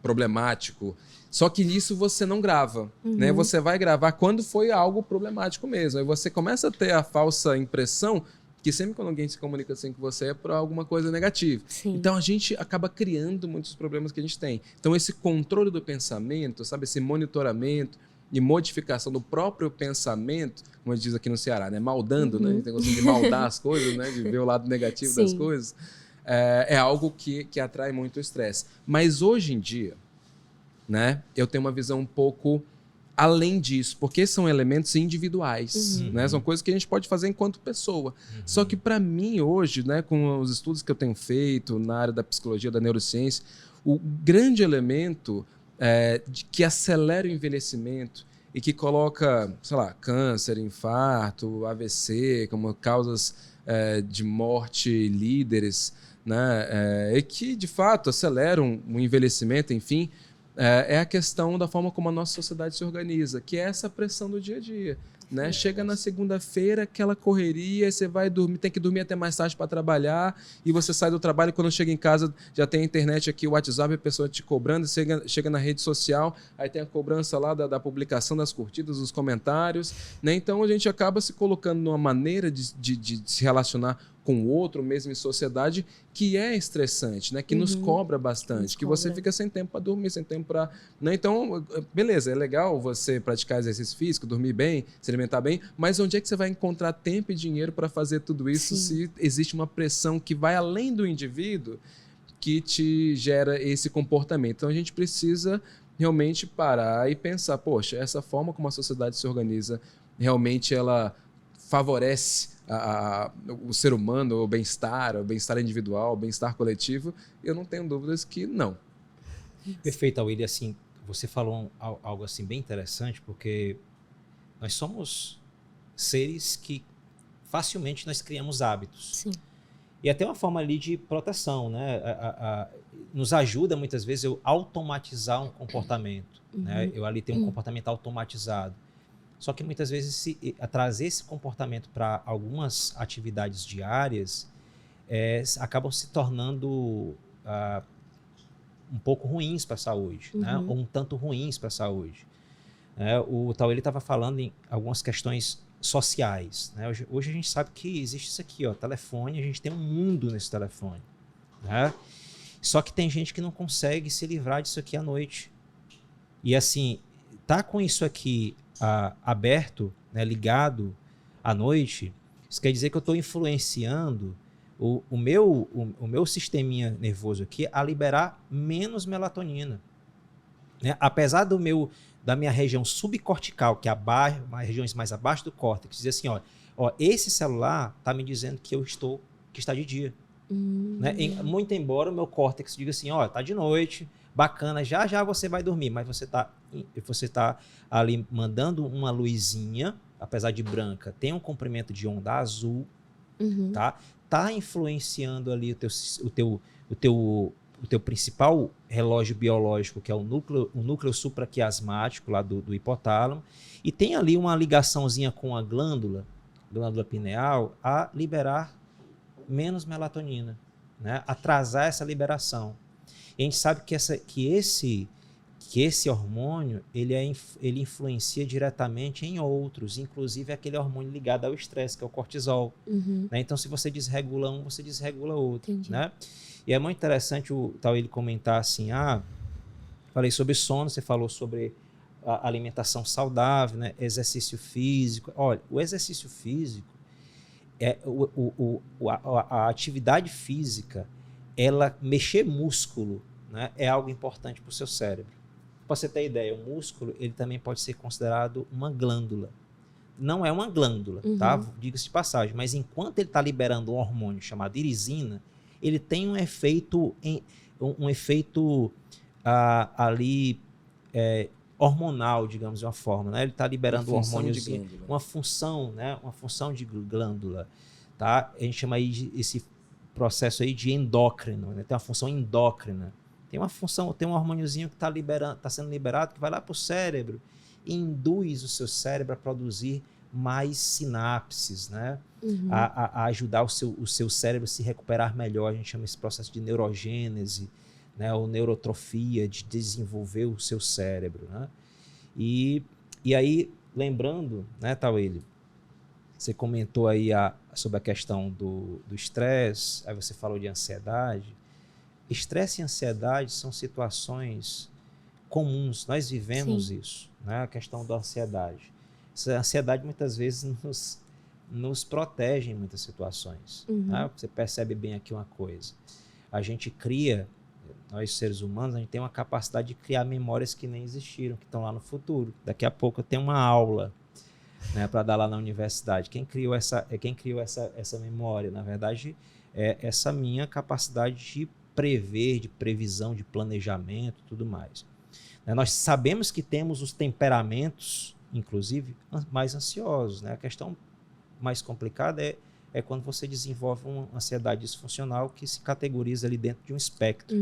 Speaker 3: problemático. Só que nisso você não grava, né? Você vai gravar quando foi algo problemático mesmo. Aí você começa a ter a falsa impressão que sempre quando alguém se comunica assim com você é por alguma coisa negativa.
Speaker 1: Sim.
Speaker 3: Então a gente acaba criando muitos problemas que a gente tem. Então esse controle do pensamento, sabe? Esse monitoramento e modificação do próprio pensamento, como a gente diz aqui no Ceará, né? Maldando, né? A gente tem gostado de maldar as coisas, né? De ver o lado negativo das coisas. É algo que atrai muito o estresse. Mas hoje em dia, né? Eu tenho uma visão um pouco além disso, porque são elementos individuais, né? São coisas que a gente pode fazer enquanto pessoa. Só que para mim hoje, né, com os estudos que eu tenho feito na área da psicologia, da neurociência, o grande elemento que acelera o envelhecimento e que coloca, sei lá, câncer, infarto, AVC como causas de morte líderes, né? E que de fato aceleram o envelhecimento, enfim, é a questão da forma como a nossa sociedade se organiza, que é essa pressão do dia a dia. Né? Chega na segunda-feira, aquela correria, você vai dormir, tem que dormir até mais tarde para trabalhar, e você sai do trabalho, quando chega em casa já tem a internet aqui, o WhatsApp, a pessoa te cobrando, chega na rede social, aí tem a cobrança lá da publicação, das curtidas, dos comentários. Né? Então a gente acaba se colocando numa maneira de se relacionar com o outro, mesmo em sociedade, que é estressante, né? Que nos cobra bastante, que você fica sem tempo para dormir, sem tempo para... Né? Então, beleza, é legal você praticar exercício físico, dormir bem, se alimentar bem, mas onde é que você vai encontrar tempo e dinheiro para fazer tudo isso se existe uma pressão que vai além do indivíduo que te gera esse comportamento? Então, a gente precisa realmente parar e pensar, poxa, essa forma como a sociedade se organiza, realmente ela favorece o ser humano, o bem-estar individual, o bem-estar coletivo? Eu não tenho dúvidas que não.
Speaker 2: Perfeito, William. Assim, você falou algo assim bem interessante, porque nós somos seres que facilmente nós criamos hábitos.
Speaker 1: Sim.
Speaker 2: E até uma forma ali de proteção, né? Nos ajuda muitas vezes eu automatizar um comportamento. Né? Eu ali tenho um comportamento automatizado. Só que muitas vezes trazer esse comportamento para algumas atividades diárias acabam se tornando um pouco ruins para a saúde, né? Ou um tanto ruins para a saúde. O Taueli estava falando em algumas questões sociais. Né? Hoje a gente sabe que existe isso aqui, ó, telefone, a gente tem um mundo nesse telefone. Né? Só que tem gente que não consegue se livrar disso aqui à noite. E assim, tá com isso aqui aberto, né, ligado à noite, isso quer dizer que eu estou influenciando o meu sisteminha nervoso aqui a liberar menos melatonina. Né? Apesar da minha região subcortical, que é regiões mais abaixo do córtex, dizer assim, ó, esse celular está me dizendo que está de dia. Né? Muito embora o meu córtex diga assim, ó, tá de noite, bacana, já você vai dormir, mas você tá ali mandando uma luzinha, apesar de branca, tem um comprimento de onda azul, tá influenciando ali o teu o teu principal relógio biológico, que é o núcleo supraquiasmático lá do hipotálamo, e tem ali uma ligaçãozinha com a glândula pineal, a liberar menos melatonina, né? Atrasar essa liberação. E a gente sabe que esse hormônio ele influencia diretamente em outros, inclusive aquele hormônio ligado ao estresse, que é o cortisol. Né? Então, se você desregula um, você desregula outro. Né? E é muito interessante ele comentar assim, falei sobre sono, você falou sobre a alimentação saudável, né? Exercício físico. Olha, o exercício físico, a atividade física, ela mexer músculo, né? É algo importante para o seu cérebro. Para você ter ideia, o músculo ele também pode ser considerado uma glândula. Não é uma glândula, tá? Diga-se de passagem, mas enquanto ele está liberando um hormônio chamado irisina, ele tem um efeito ali hormonal, digamos de uma forma, né? Ele está liberando um hormôniozinho, uma função, né? Uma função de glândula, tá? A gente chama aí esse processo aí de endócrino, né? Tem uma função endócrina. Tem um hormôniozinho que está sendo liberado, que vai lá para o cérebro e induz o seu cérebro a produzir mais sinapses, né? A ajudar o seu cérebro a se recuperar melhor. A gente chama esse processo de neurogênese, né? Ou neurotrofia, de desenvolver o seu cérebro. Né? E aí, lembrando, né, Taweli, você comentou aí sobre a questão do estresse, aí você falou de ansiedade. Estresse e ansiedade são situações comuns, nós vivemos isso, né? A questão da ansiedade. Essa ansiedade muitas vezes nos protege em muitas situações. Né? Você percebe bem aqui uma coisa. A gente cria, nós seres humanos, a gente tem uma capacidade de criar memórias que nem existiram, que estão lá no futuro. Daqui a pouco eu tenho uma aula, né, para dar lá na universidade. Quem criou essa memória? Na verdade, é essa minha capacidade de prever, de previsão, de planejamento, tudo mais. Nós sabemos que temos os temperamentos, inclusive, mais ansiosos. Né? A questão mais complicada é quando você desenvolve uma ansiedade disfuncional que se categoriza ali dentro de um espectro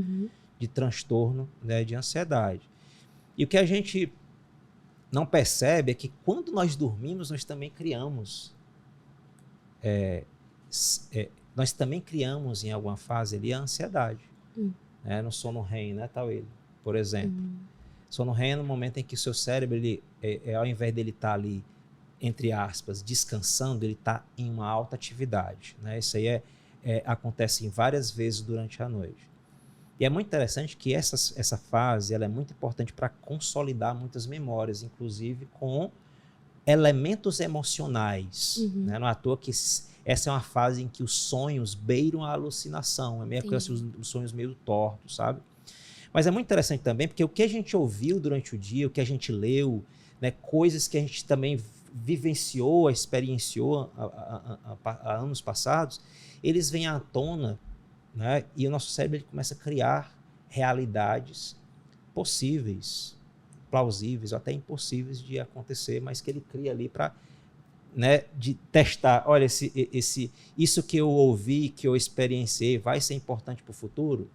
Speaker 2: de transtorno, né, de ansiedade. E o que a gente não percebe é que quando nós dormimos, nós também criamos em alguma fase ali a ansiedade. Né? No sono REM, né, Taweli? Por exemplo. Sono REM é no momento em que o seu cérebro, ao invés dele estar ali, entre aspas, descansando, ele está em uma alta atividade. Né? Isso aí acontece várias vezes durante a noite. E é muito interessante que essa fase ela é muito importante para consolidar muitas memórias, inclusive com elementos emocionais. Né? Não é à toa que essa é uma fase em que os sonhos beiram a alucinação, é meio que os sonhos meio tortos, sabe? Mas é muito interessante também, porque o que a gente ouviu durante o dia, o que a gente leu, né, coisas que a gente também vivenciou, experienciou há anos passados, eles vêm à tona, né, e o nosso cérebro ele começa a criar realidades possíveis, plausíveis, ou até impossíveis de acontecer, mas que ele cria ali para, né, de testar, olha, isso que eu ouvi, que eu experienciei, vai ser importante para o futuro?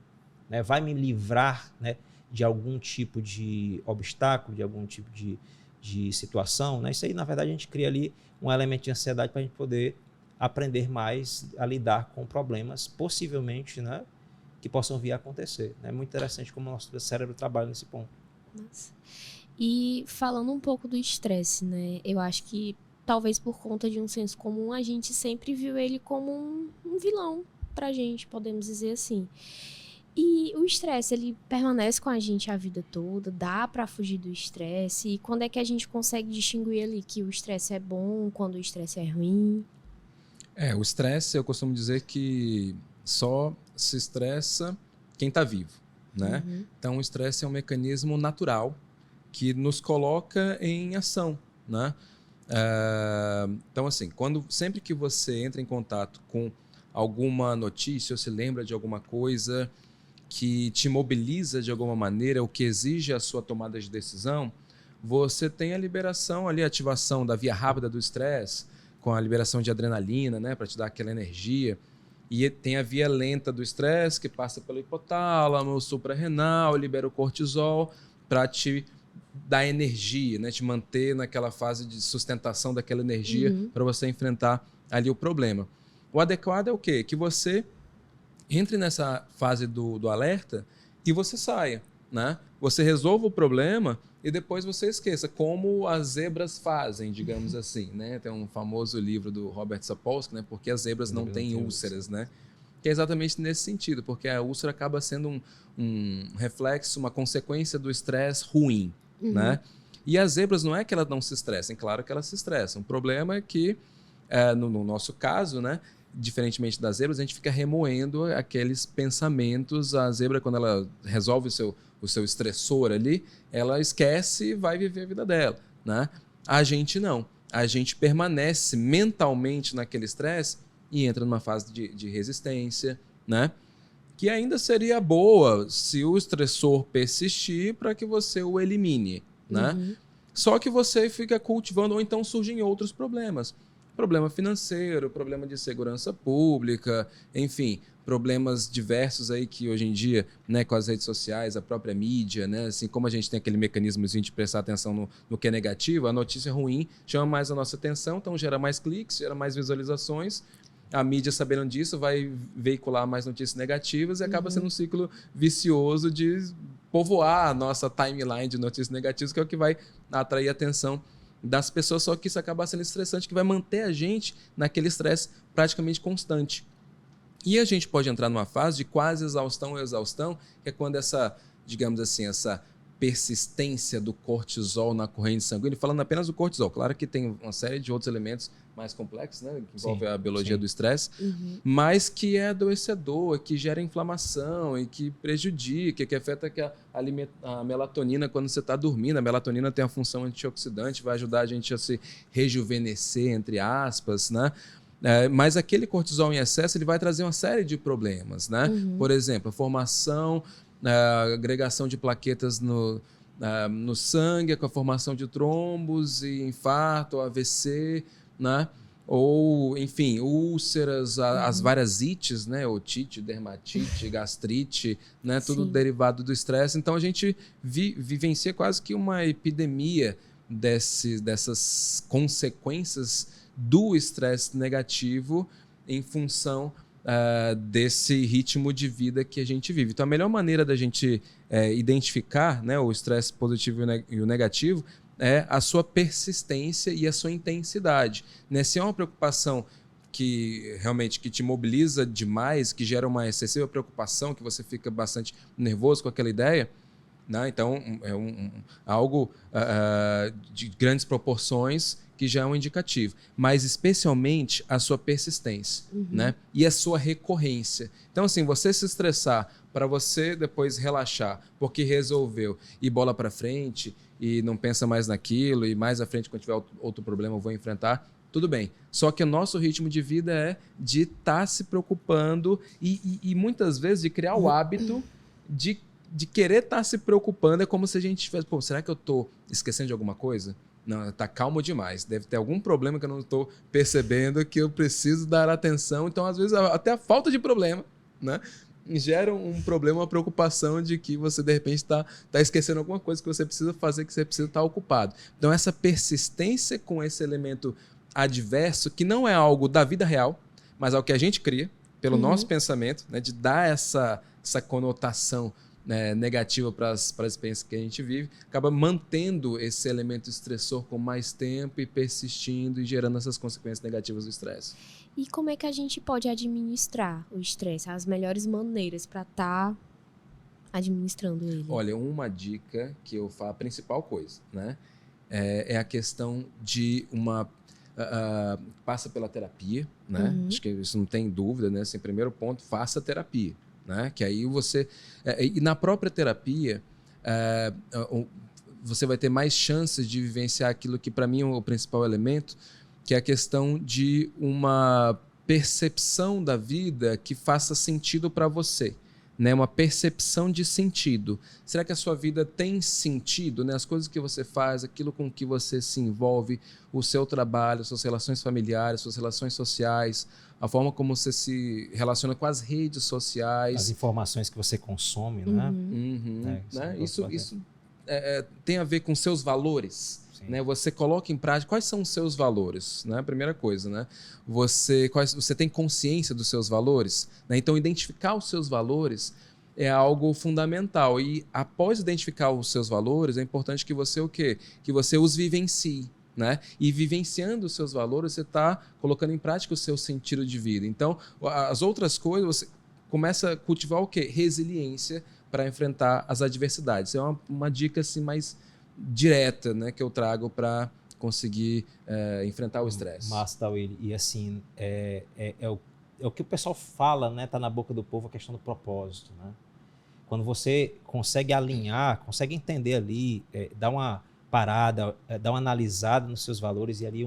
Speaker 2: Né, vai me livrar, né, de algum tipo de obstáculo, de algum tipo de situação? Né? Isso aí, na verdade, a gente cria ali um elemento de ansiedade para a gente poder aprender mais a lidar com problemas, possivelmente, né, que possam vir a acontecer. É muito interessante como o nosso cérebro trabalha nesse ponto.
Speaker 1: Nossa. E falando um pouco do estresse, né, eu acho que talvez por conta de um senso comum, a gente sempre viu ele como um vilão pra gente, podemos dizer assim. E o estresse, ele permanece com a gente a vida toda, dá pra fugir do estresse? E quando é que a gente consegue distinguir ali que o estresse é bom, quando o estresse é ruim?
Speaker 3: O estresse, eu costumo dizer que só se estressa quem está vivo, né? Então, o estresse é um mecanismo natural que nos coloca em ação, né? Então, assim, sempre que você entra em contato com alguma notícia ou se lembra de alguma coisa que te mobiliza de alguma maneira, ou que exige a sua tomada de decisão, você tem a liberação ali, a ativação da via rápida do estresse, com a liberação de adrenalina, né, para te dar aquela energia. E tem a via lenta do estresse, que passa pelo hipotálamo, suprarrenal, libera o cortisol para te dar energia, né? Te manter naquela fase de sustentação daquela energia para você enfrentar ali o problema. O adequado é o quê? Que você entre nessa fase do alerta e você saia, né? Você resolva o problema e depois você esqueça, como as zebras fazem, digamos assim, né? Tem um famoso livro do Robert Sapolsky, né? Porque as zebras não têm úlceras, né? Que é exatamente nesse sentido, porque a úlcera acaba sendo um reflexo, uma consequência do estresse ruim, né? E as zebras não é que elas não se estressem, claro que elas se estressam. O problema é que, no nosso caso, né? Diferentemente das zebras, a gente fica remoendo aqueles pensamentos. A zebra, quando ela resolve o seu estressor ali, ela esquece e vai viver a vida dela, né? A gente não. A gente permanece mentalmente naquele estresse e entra numa fase de resistência, né? Que ainda seria boa se o estressor persistir para que você o elimine, né? Só que você fica cultivando, ou então surgem outros problemas. Problema financeiro, problema de segurança pública, enfim, problemas diversos aí que hoje em dia, né, com as redes sociais, a própria mídia, né, assim como a gente tem aquele mecanismo de prestar atenção no que é negativo, a notícia ruim chama mais a nossa atenção, então gera mais cliques, gera mais visualizações. A mídia, sabendo disso, vai veicular mais notícias negativas e acaba sendo um ciclo vicioso de povoar a nossa timeline de notícias negativas, que é o que vai atrair a atenção das pessoas, só que isso acaba sendo estressante, que vai manter a gente naquele estresse praticamente constante. E a gente pode entrar numa fase de quase exaustão ou exaustão, que é quando essa, digamos assim, essa persistência do cortisol na corrente sanguínea, falando apenas do cortisol, claro que tem uma série de outros elementos mais complexos, né, que envolvem a biologia do estresse, mas que é adoecedor, que gera inflamação e que prejudica, que afeta a melatonina quando você está dormindo. A melatonina tem a função antioxidante, vai ajudar a gente a se rejuvenescer, entre aspas, né? Mas aquele cortisol em excesso ele vai trazer uma série de problemas, né? Por exemplo, a formação, a agregação de plaquetas no sangue, com a formação de trombos e infarto, AVC, né? Ou, enfim, úlceras, as várias ites, né? Otite, dermatite, gastrite, né? Tudo derivado do estresse. Então, a gente vivencia quase que uma epidemia dessas consequências do estresse negativo em função desse ritmo de vida que a gente vive. Então, a melhor maneira da gente identificar, né, o estresse positivo e o negativo é a sua persistência e a sua intensidade, né? Se é uma preocupação que realmente que te mobiliza demais, que gera uma excessiva preocupação, que você fica bastante nervoso com aquela ideia, né? Então é algo de grandes proporções que já é um indicativo, mas especialmente a sua persistência, né? E a sua recorrência. Então, assim, você se estressar para você depois relaxar, porque resolveu ir bola para frente e não pensa mais naquilo, e mais à frente, quando tiver outro problema, eu vou enfrentar, tudo bem. Só que o nosso ritmo de vida é de estar se preocupando e muitas vezes de criar o hábito de querer estar se preocupando. É como se a gente tivesse, pô, será que eu estou esquecendo de alguma coisa? Não, tá calmo demais. Deve ter algum problema que eu não estou percebendo, que eu preciso dar atenção. Então, às vezes, até a falta de problema, né, gera um problema, uma preocupação de que você, de repente, está esquecendo alguma coisa que você precisa fazer, que você precisa estar ocupado. Então, essa persistência com esse elemento adverso, que não é algo da vida real, mas é o que a gente cria, pelo nosso pensamento, né, de dar essa conotação negativa para as experiências que a gente vive, acaba mantendo esse elemento estressor com mais tempo e persistindo e gerando essas consequências negativas do estresse.
Speaker 1: E como é que a gente pode administrar o estresse? As melhores maneiras para estar administrando ele?
Speaker 3: Olha, uma dica que eu falo, a principal coisa, né, é a questão de passa pela terapia, né? Acho que isso não tem dúvida, né? Assim, primeiro ponto, faça terapia. Né? Que aí você... e na própria terapia, você vai ter mais chances de vivenciar aquilo que, para mim, é o principal elemento, que é a questão de uma percepção da vida que faça sentido para você. né, uma percepção de sentido. Será que a sua vida tem sentido, né? As coisas que você faz, aquilo com que você se envolve, o seu trabalho, suas relações familiares, suas relações sociais, a forma como você se relaciona com as redes sociais.
Speaker 2: As informações que você consome, né?
Speaker 3: Isso tem a ver com seus valores. Né? Você coloca em prática quais são os seus valores, né? Primeira coisa, né? Você tem consciência dos seus valores, né? Então identificar os seus valores é algo fundamental, e após identificar os seus valores é importante que você que você os vivencie, né? E vivenciando os seus valores você está colocando em prática o seu sentido de vida. Então as outras coisas você começa a cultivar o quê? Resiliência para enfrentar as adversidades. É uma dica assim mais direta, né, que eu trago para conseguir enfrentar o estresse.
Speaker 2: Massa, Tawil. E assim, é o que o pessoal fala, né, tá na boca do povo, a questão do propósito, né? Quando você consegue alinhar, consegue entender ali, dar uma parada, dar uma analisada nos seus valores e ali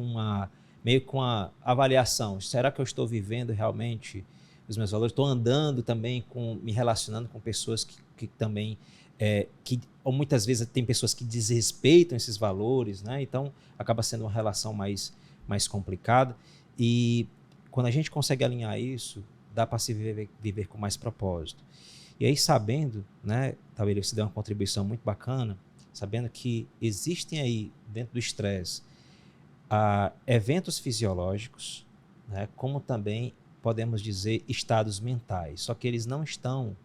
Speaker 2: meio com uma avaliação. Será que eu estou vivendo realmente os meus valores? Estou andando também, me relacionando com pessoas que também... ou muitas vezes tem pessoas que desrespeitam esses valores, né? Então acaba sendo uma relação mais complicada, e quando a gente consegue alinhar isso, dá para se viver com mais propósito. E aí, sabendo, né, talvez você dê uma contribuição muito bacana, sabendo que existem aí dentro do estresse eventos fisiológicos, né, como também podemos dizer estados mentais, só que eles não estão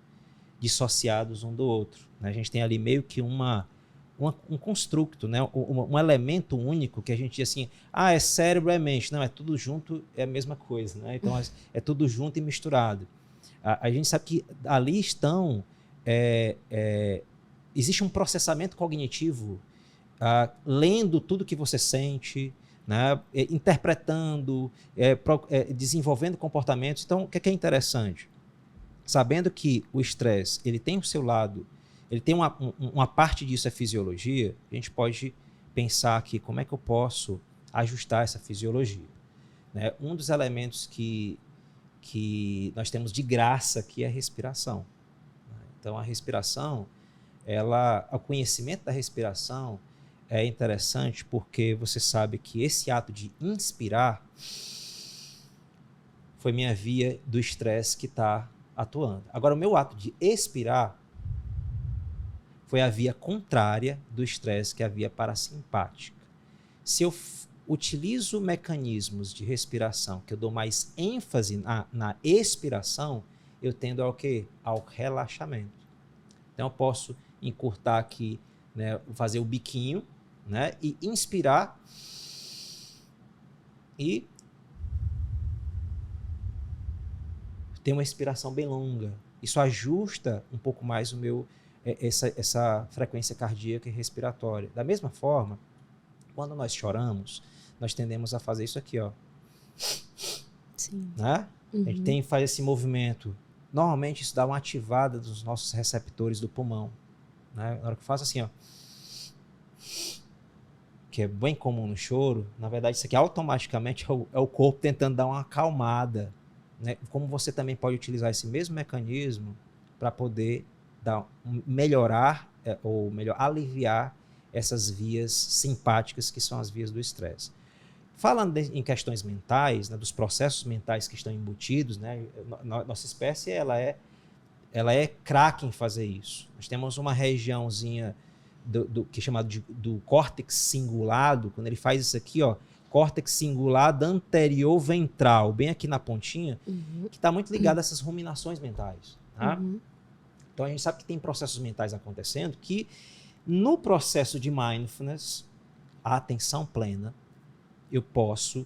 Speaker 2: dissociados um do outro, né? A gente tem ali meio que um construto, né? Um elemento único que a gente diz assim, é cérebro, é mente. Não, é tudo junto, é a mesma coisa, né? Então é tudo junto e misturado. A gente sabe que ali estão... existe um processamento cognitivo, lendo tudo que você sente, né? Interpretando, desenvolvendo comportamentos. Então, o que é interessante? Sabendo que o estresse, ele tem o seu lado, ele tem uma parte disso é fisiologia, a gente pode pensar aqui como é que eu posso ajustar essa fisiologia, né? Um dos elementos que nós temos de graça aqui é a respiração. Então, a respiração, o conhecimento da respiração é interessante porque você sabe que esse ato de inspirar foi minha via do estresse que está atuando. Agora, o meu ato de expirar foi a via contrária do estresse, que é a via parasimpática. Se eu utilizo mecanismos de respiração, que eu dou mais ênfase na expiração, eu tendo ao quê? Ao relaxamento. Então, eu posso encurtar aqui, né, fazer o biquinho, né, e inspirar e ter uma expiração bem longa. Isso ajusta um pouco mais essa frequência cardíaca e respiratória. Da mesma forma, quando nós choramos, nós tendemos a fazer isso aqui, ó.
Speaker 1: Sim.
Speaker 2: Né? A gente faz esse movimento. Normalmente isso dá uma ativada dos nossos receptores do pulmão. Né? Na hora que eu faço assim, ó, que é bem comum no choro, na verdade isso aqui automaticamente é o corpo tentando dar uma acalmada. Né? Como você também pode utilizar esse mesmo mecanismo para poder melhorar, ou melhor, aliviar essas vias simpáticas que são as vias do estresse. Falando em questões mentais, né, dos processos mentais que estão embutidos, né, nossa espécie ela é craque em fazer isso. Nós temos uma regiãozinha que é chamada do córtex cingulado. Quando ele faz isso aqui, ó, córtex cingulado anterior ventral, bem aqui na pontinha, que está muito ligado a essas ruminações mentais. Tá? Então a gente sabe que tem processos mentais acontecendo que no processo de mindfulness, a atenção plena, eu posso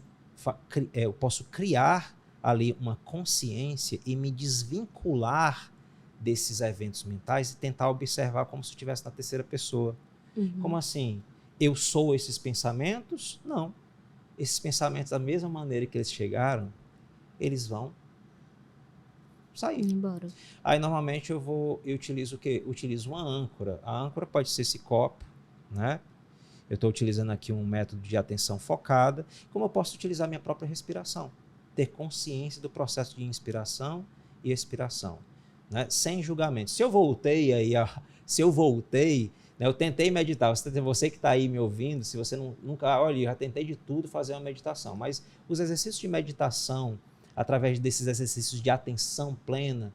Speaker 2: criar ali uma consciência e me desvincular desses eventos mentais e tentar observar como se eu estivesse na terceira pessoa. Como assim? Eu sou esses pensamentos? Não. Esses pensamentos, da mesma maneira que eles chegaram, eles vão sair.
Speaker 1: Embora.
Speaker 2: Aí, normalmente, eu utilizo o quê? Eu utilizo uma âncora. A âncora pode ser esse copo, né? Eu estou utilizando aqui um método de atenção focada. Como eu posso utilizar minha própria respiração? Ter consciência do processo de inspiração e expiração. né? Sem julgamento. Se eu voltei, né, eu tentei meditar, você que está aí me ouvindo, se você nunca, olha, eu já tentei de tudo fazer uma meditação, mas os exercícios de meditação, através desses exercícios de atenção plena,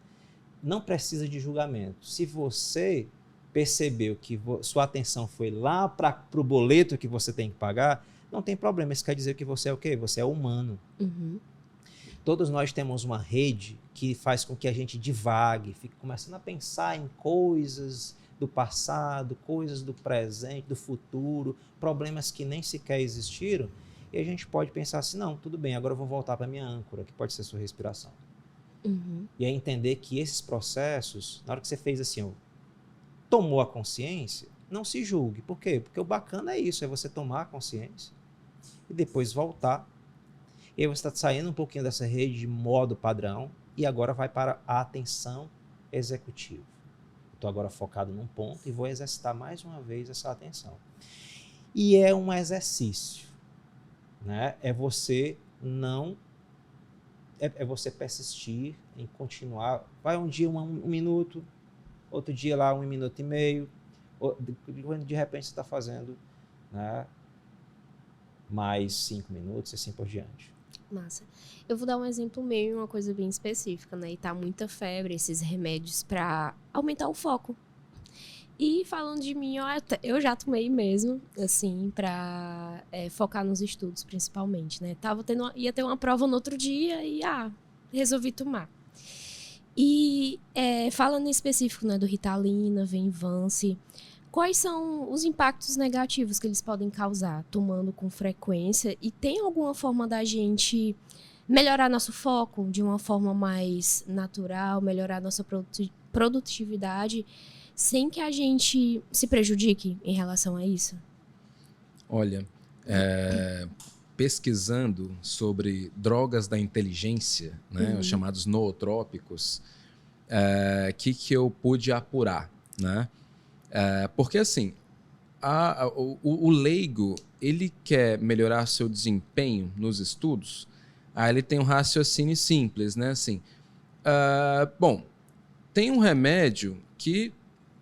Speaker 2: não precisa de julgamento. Se você percebeu que sua atenção foi lá para o boleto que você tem que pagar, não tem problema. Isso quer dizer que você é o quê? Você é humano.
Speaker 1: Uhum.
Speaker 2: Todos nós temos uma rede que faz com que a gente divague, fique começando a pensar em coisas do passado, coisas do presente, do futuro, problemas que nem sequer existiram, e a gente pode pensar assim, não, tudo bem, agora eu vou voltar para a minha âncora, que pode ser a sua respiração.
Speaker 1: Uhum.
Speaker 2: E aí entender que esses processos, na hora que você fez assim, tomou a consciência, não se julgue. Por quê? Porque o bacana é isso, é você tomar a consciência e depois voltar. E aí você está saindo um pouquinho dessa rede de modo padrão e agora vai para a atenção executiva. Estou agora focado num ponto e vou exercitar mais uma vez essa atenção. E é um exercício, né? É você você persistir em continuar. Vai um dia um minuto, outro dia lá 1 minuto e meio, de repente você está fazendo, né, mais 5 minutos e assim por diante.
Speaker 1: Massa. Eu vou dar um exemplo meio, uma coisa bem específica, né? E tá muita febre, esses remédios para aumentar o foco. E falando de mim, eu já tomei mesmo, assim, para focar nos estudos, principalmente, né? Ia ter uma prova no outro dia e, resolvi tomar. E falando em específico, né, do Ritalina, Venvance, quais são os impactos negativos que eles podem causar tomando com frequência? E tem alguma forma da gente melhorar nosso foco de uma forma mais natural, melhorar nossa produtividade, sem que a gente se prejudique em relação a isso?
Speaker 3: Olha, pesquisando sobre drogas da inteligência, né, os chamados nootrópicos, que eu pude apurar, né? Porque assim, o leigo, ele quer melhorar seu desempenho nos estudos, ele tem um raciocínio simples, né? Assim, bom, tem um remédio que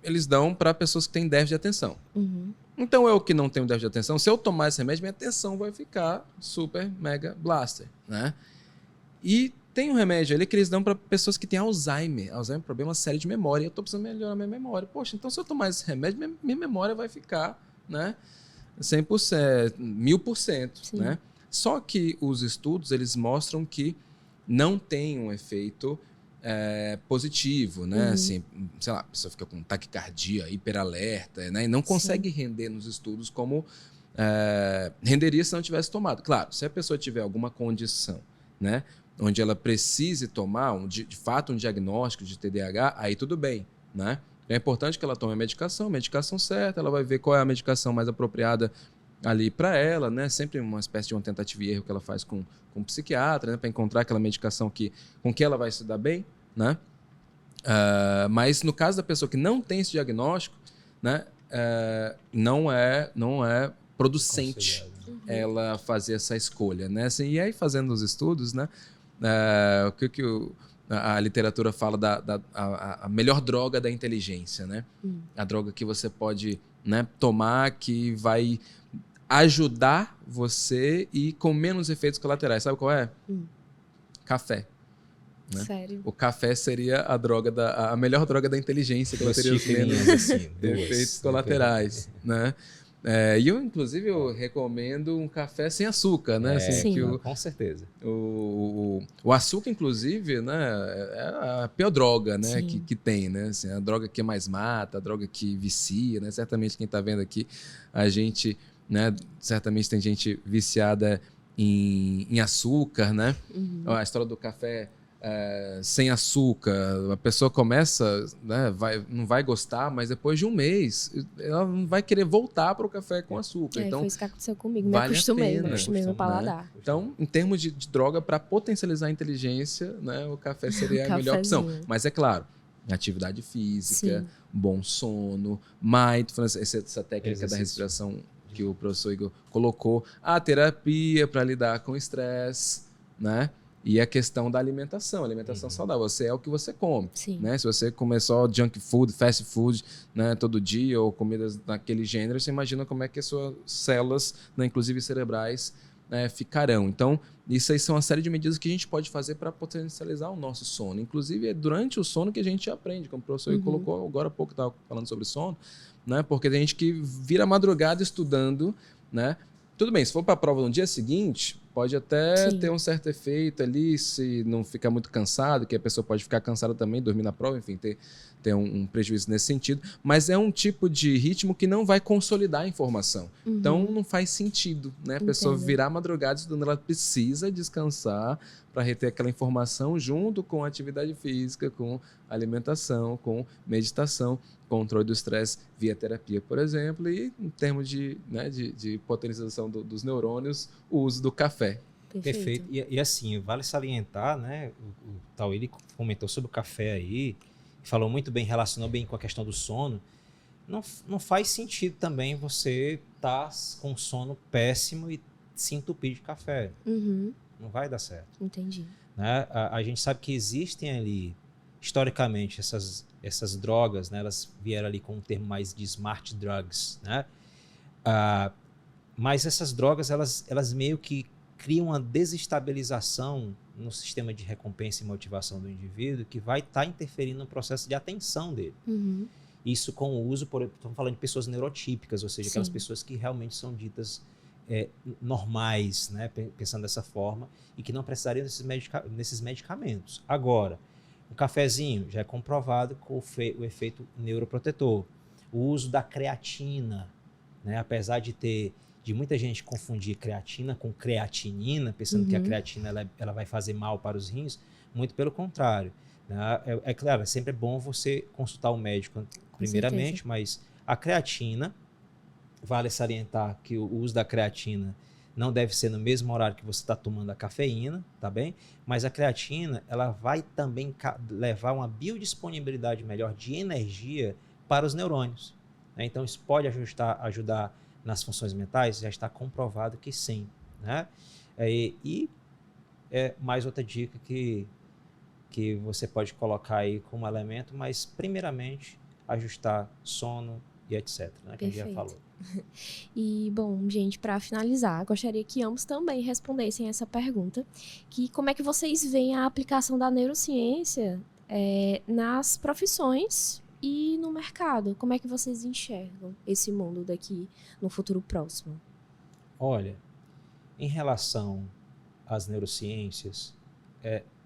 Speaker 3: eles dão para pessoas que têm déficit de atenção.
Speaker 1: Uhum.
Speaker 3: Então eu que não tenho déficit de atenção, se eu tomar esse remédio, minha atenção vai ficar super mega blaster, né? E tem um remédio ali que eles dão para pessoas que têm Alzheimer. Alzheimer é um problema sério de memória. E eu estou precisando melhorar minha memória. Poxa, então se eu tomar esse remédio, minha memória vai ficar, né, 100%, 1000%. Né? Só que os estudos eles mostram que não tem um efeito positivo. Né? Assim, sei lá, a pessoa fica com taquicardia, hiperalerta, né? E não consegue render nos estudos como renderia se não tivesse tomado. Claro, se a pessoa tiver alguma condição, né, onde ela precise tomar, de fato, um diagnóstico de TDAH, aí tudo bem, né? É importante que ela tome a medicação certa, ela vai ver qual é a medicação mais apropriada ali para ela, né? Sempre uma espécie de uma tentativa e erro que ela faz com um psiquiatra, né? Para encontrar aquela medicação com que ela vai se dar bem, né? Mas no caso da pessoa que não tem esse diagnóstico, né? Não é producente ela fazer essa escolha, né? Assim, e aí fazendo os estudos, né? O que a literatura fala a melhor droga da inteligência, né? A droga que você pode, né, tomar que vai ajudar você e com menos efeitos colaterais. Sabe qual é? Café. Né?
Speaker 1: Sério?
Speaker 3: O café seria a melhor droga da inteligência, que ela teria os menos efeitos colaterais, né? E eu, inclusive, recomendo um café sem açúcar, né? Assim,
Speaker 2: com certeza.
Speaker 3: O açúcar, inclusive, né, é a pior droga, né, que tem, né? Assim, a droga que mais mata, a droga que vicia, né? Certamente quem está vendo aqui, a gente, né, certamente tem gente viciada em açúcar, né? A história do café sem açúcar, a pessoa começa, né, não vai gostar, mas depois de um mês ela não vai querer voltar para o café com açúcar. Então,
Speaker 1: foi isso que aconteceu comigo, me acostumei no paladar.
Speaker 3: Né? Então, em termos de droga para potencializar a inteligência, né, o café seria a melhor opção. Mas é claro, atividade física, bom sono, mindfulness, essa técnica da respiração que o professor Igor colocou, a terapia para lidar com o estresse, né? E a questão da alimentação saudável. Você é o que você come. Né? Se você comer só junk food, fast food, né, todo dia, ou comidas daquele gênero, você imagina como é que as suas células, né, inclusive cerebrais, ficarão. Então, isso aí são uma série de medidas que a gente pode fazer para potencializar o nosso sono. Inclusive, é durante o sono que a gente aprende, como o professor colocou agora há pouco, estava falando sobre sono, né? Porque tem gente que vira madrugada estudando, né? Tudo bem, se for para a prova no dia seguinte, pode até ter um certo efeito ali, se não ficar muito cansado, que a pessoa pode ficar cansada também, dormir na prova, enfim, ter um prejuízo nesse sentido. Mas é um tipo de ritmo que não vai consolidar a informação. Então, não faz sentido, né? A pessoa virar madrugada estudando, ela precisa descansar para reter aquela informação junto com atividade física, com alimentação, com meditação, controle do estresse via terapia, por exemplo, e em termos de potencialização dos neurônios, o uso do café.
Speaker 2: Perfeito. E assim, vale salientar, né? O tal, ele comentou sobre o café aí, falou muito bem, relacionou bem com a questão do sono. Não faz sentido também você estar com sono péssimo e se entupir de café. Não vai dar certo.
Speaker 1: Entendi.
Speaker 2: Né? A gente sabe que existem ali, historicamente, essas drogas, né? Elas vieram ali com um termo mais de smart drugs, né? Mas essas drogas, elas meio que criam uma desestabilização no sistema de recompensa e motivação do indivíduo que vai estar interferindo no processo de atenção dele. Isso com o uso, estamos falando de pessoas neurotípicas, ou seja, aquelas pessoas que realmente são ditas normais, né? Pensando dessa forma, e que não precisariam desses medicamentos. Agora, o cafezinho já é comprovado com o efeito neuroprotetor. O uso da creatina, né? Apesar de muita gente confundir creatina com creatinina, pensando que a creatina ela vai fazer mal para os rins, muito pelo contrário. Né? É claro, sempre é bom você consultar o médico primeiramente, mas a creatina, vale salientar que o uso da creatina não deve ser no mesmo horário que você está tomando a cafeína, tá bem? Mas a creatina, ela vai também levar uma biodisponibilidade melhor de energia para os neurônios. Né? Então, isso pode ajudar nas funções mentais? Já está comprovado que sim. Né? E mais outra dica que você pode colocar aí como elemento, mas primeiramente ajustar sono e etc. Né? Que a gente já falou.
Speaker 1: E, bom, gente, para finalizar, gostaria que ambos também respondessem essa pergunta, que como é que vocês veem a aplicação da neurociência nas profissões e no mercado? Como é que vocês enxergam esse mundo daqui no futuro próximo?
Speaker 2: Olha, em relação às neurociências,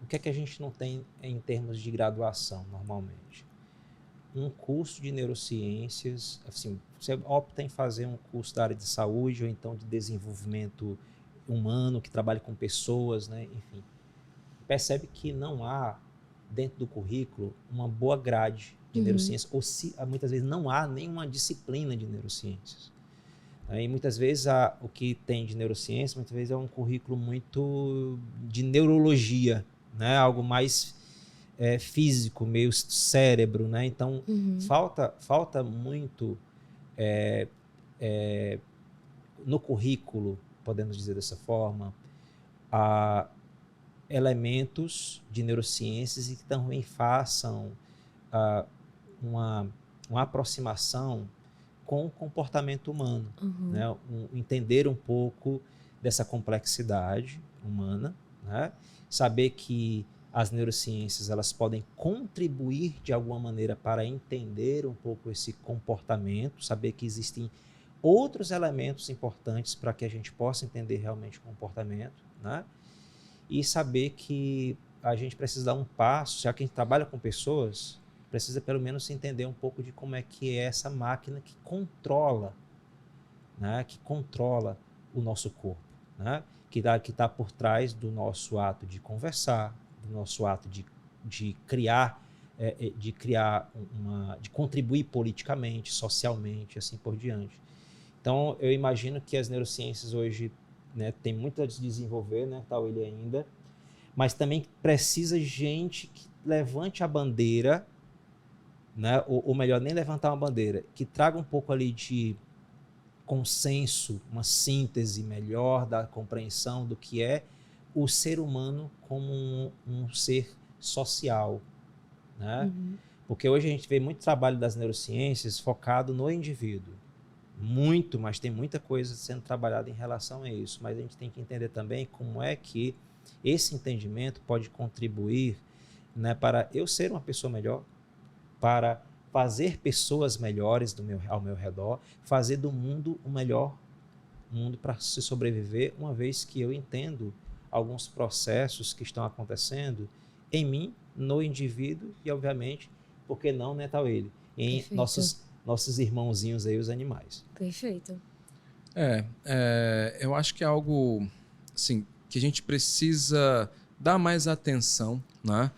Speaker 2: o que é que a gente não tem em termos de graduação, normalmente? Um curso de neurociências, assim, você opta em fazer um curso da área de saúde ou então de desenvolvimento humano, que trabalha com pessoas, né? Enfim, percebe que não há dentro do currículo uma boa grade de neurociências, ou muitas vezes não há nenhuma disciplina de neurociências. E muitas vezes o que tem de neurociência, muitas vezes é um currículo muito de neurologia, né? Algo mais físico, meio cérebro, né? Então, falta muito no currículo, podemos dizer dessa forma, elementos de neurociências e que também façam uma aproximação com o comportamento humano, né? Entender um pouco dessa complexidade humana, né? Saber que as neurociências elas podem contribuir de alguma maneira para entender um pouco esse comportamento, saber que existem outros elementos importantes para que a gente possa entender realmente o comportamento, né? E saber que a gente precisa dar um passo, já que a gente trabalha com pessoas, precisa pelo menos entender um pouco de como é que é essa máquina que controla, né? Que controla o nosso corpo, né? Que está por trás do nosso ato de conversar, do nosso ato de criar, de contribuir politicamente, socialmente, assim por diante. Então, eu imagino que as neurociências hoje, né, tem muito a desenvolver, né, tal ele ainda, mas também precisa gente que levante a bandeira, né, ou melhor, nem levantar uma bandeira, que traga um pouco ali de consenso, uma síntese melhor da compreensão do que é o ser humano como um ser social, né? Porque hoje a gente vê muito trabalho das neurociências focado no indivíduo. Muito, mas tem muita coisa sendo trabalhada em relação a isso. Mas a gente tem que entender também como é que esse entendimento pode contribuir, né, para eu ser uma pessoa melhor, para fazer pessoas melhores ao meu redor, fazer do mundo o melhor mundo para se sobreviver, uma vez que eu entendo alguns processos que estão acontecendo em mim, no indivíduo e, obviamente, por que não, né, tal ele, em nossos irmãozinhos aí, os animais.
Speaker 1: Perfeito.
Speaker 3: Eu acho que é algo assim, que a gente precisa dar mais atenção, né?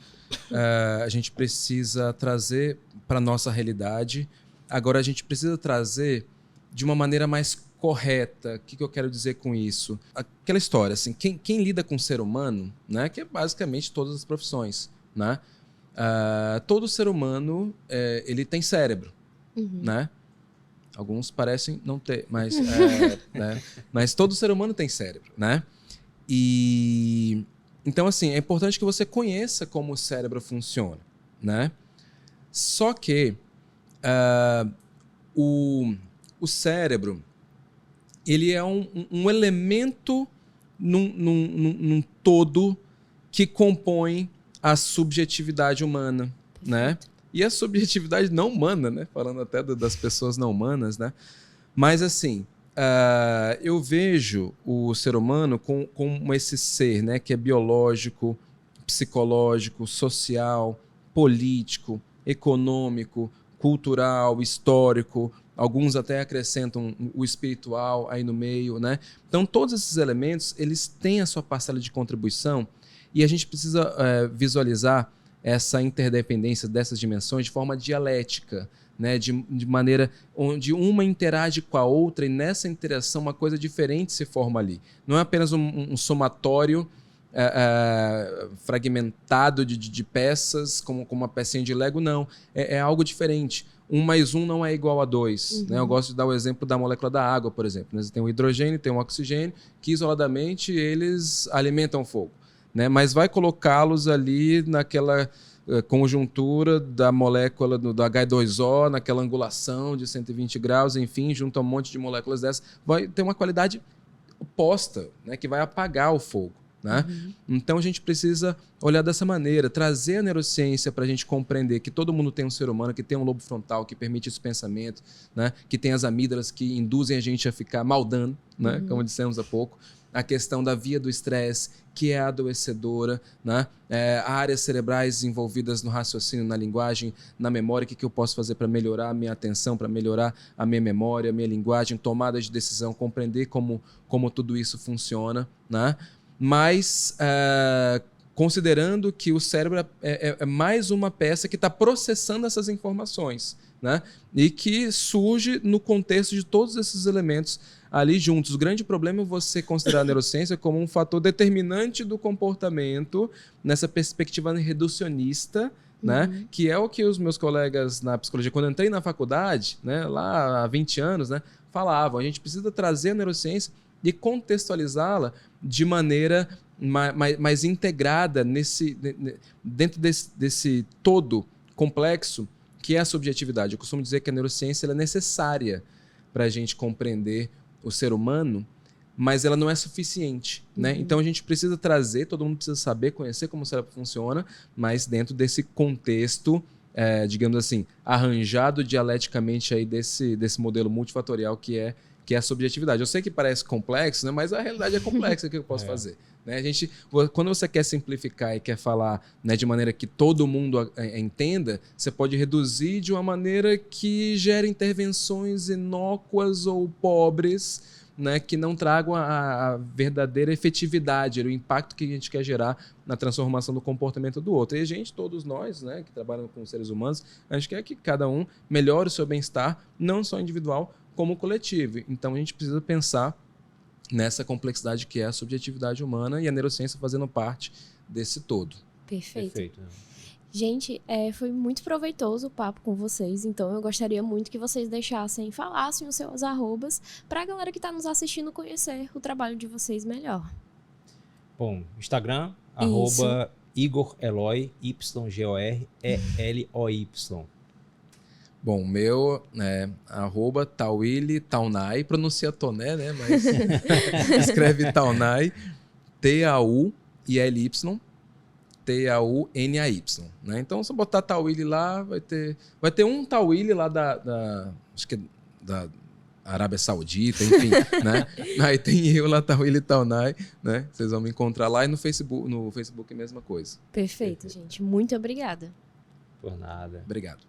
Speaker 3: A gente precisa trazer para a nossa realidade. Agora, a gente precisa trazer de uma maneira mais correta. O que eu quero dizer com isso? Aquela história, assim, quem lida com o ser humano, né, que é basicamente todas as profissões, né? Todo ser humano ele tem cérebro, né? Alguns parecem não ter, mas, né? Mas todo ser humano tem cérebro, né? E então, assim, é importante que você conheça como o cérebro funciona, né? Só que o cérebro, ele é um elemento num todo que compõe a subjetividade humana, né? E a subjetividade não humana, né? Falando até das pessoas não humanas, né? Mas, assim, eu vejo o ser humano como esse ser, né? Que é biológico, psicológico, social, político, econômico, cultural, histórico. Alguns até acrescentam o espiritual aí no meio, né? Então, todos esses elementos, eles têm a sua parcela de contribuição e a gente precisa visualizar essa interdependência dessas dimensões de forma dialética, né? De maneira onde uma interage com a outra e nessa interação uma coisa diferente se forma ali. Não é apenas um somatório fragmentado de peças, como uma pecinha de Lego, não. É algo diferente. 1 mais 1 não é igual a 2. Né? Eu gosto de dar o exemplo da molécula da água, por exemplo. Né? Você tem o hidrogênio, tem o oxigênio, que isoladamente eles alimentam o fogo. Né? Mas vai colocá-los ali naquela conjuntura da molécula do H2O, naquela angulação de 120 graus, enfim, junto a um monte de moléculas dessas, vai ter uma qualidade oposta, né? Que vai apagar o fogo. Né? Então a gente precisa olhar dessa maneira, trazer a neurociência para a gente compreender que todo mundo tem um ser humano, que tem um lobo frontal que permite esse pensamento, né? Que tem as amígdalas que induzem a gente a ficar maldando, né? Como dissemos há pouco. A questão da via do estresse, que é adoecedora, né? Áreas cerebrais envolvidas no raciocínio, na linguagem, na memória, o que eu posso fazer para melhorar a minha atenção, para melhorar a minha memória, a minha linguagem, tomada de decisão, compreender como tudo isso funciona, né? Mas considerando que o cérebro é mais uma peça que está processando essas informações, né? E que surge no contexto de todos esses elementos ali juntos. O grande problema é você considerar a neurociência como um fator determinante do comportamento nessa perspectiva reducionista, né? Que é o que os meus colegas na psicologia, quando eu entrei na faculdade, né, lá há 20 anos, né, falavam. A gente precisa trazer a neurociência e contextualizá-la de maneira mais integrada dentro desse todo complexo que é a subjetividade. Eu costumo dizer que a neurociência ela é necessária para a gente compreender o ser humano, mas ela não é suficiente. Né? Então a gente precisa trazer, todo mundo precisa saber, conhecer como o cérebro funciona, mas dentro desse contexto, digamos assim, arranjado dialeticamente aí desse modelo multifatorial que é a subjetividade. Eu sei que parece complexo, né? Mas a realidade é complexa, o que eu posso fazer? Né? Quando você quer simplificar e quer falar, né, de maneira que todo mundo entenda, você pode reduzir de uma maneira que gere intervenções inócuas ou pobres, né, que não tragam a verdadeira efetividade, o impacto que a gente quer gerar na transformação do comportamento do outro. E todos nós, né, que trabalham com seres humanos, a gente quer que cada um melhore o seu bem-estar, não só individual, como coletivo. Então a gente precisa pensar nessa complexidade que é a subjetividade humana e a neurociência fazendo parte desse todo.
Speaker 1: Perfeito. Gente, foi muito proveitoso o papo com vocês, então eu gostaria muito que vocês falassem os seus arrobas para a galera que está nos assistindo conhecer o trabalho de vocês melhor.
Speaker 2: Bom, Instagram, @Igor Eloy, YGORELOY.
Speaker 3: Bom, o meu é @Tawily Taunay, pronuncia Toné, né? Mas escreve Taunay, TAUILY, TAUNAY, né? Então, se eu botar Tawily lá, vai ter um Tawily lá acho que da Arábia Saudita, enfim, né? Aí tem eu lá, Tawily Taunay, né? Vocês vão me encontrar lá, e no Facebook a mesma coisa.
Speaker 1: Perfeito, gente. Muito obrigada.
Speaker 2: Por nada.
Speaker 3: Obrigado.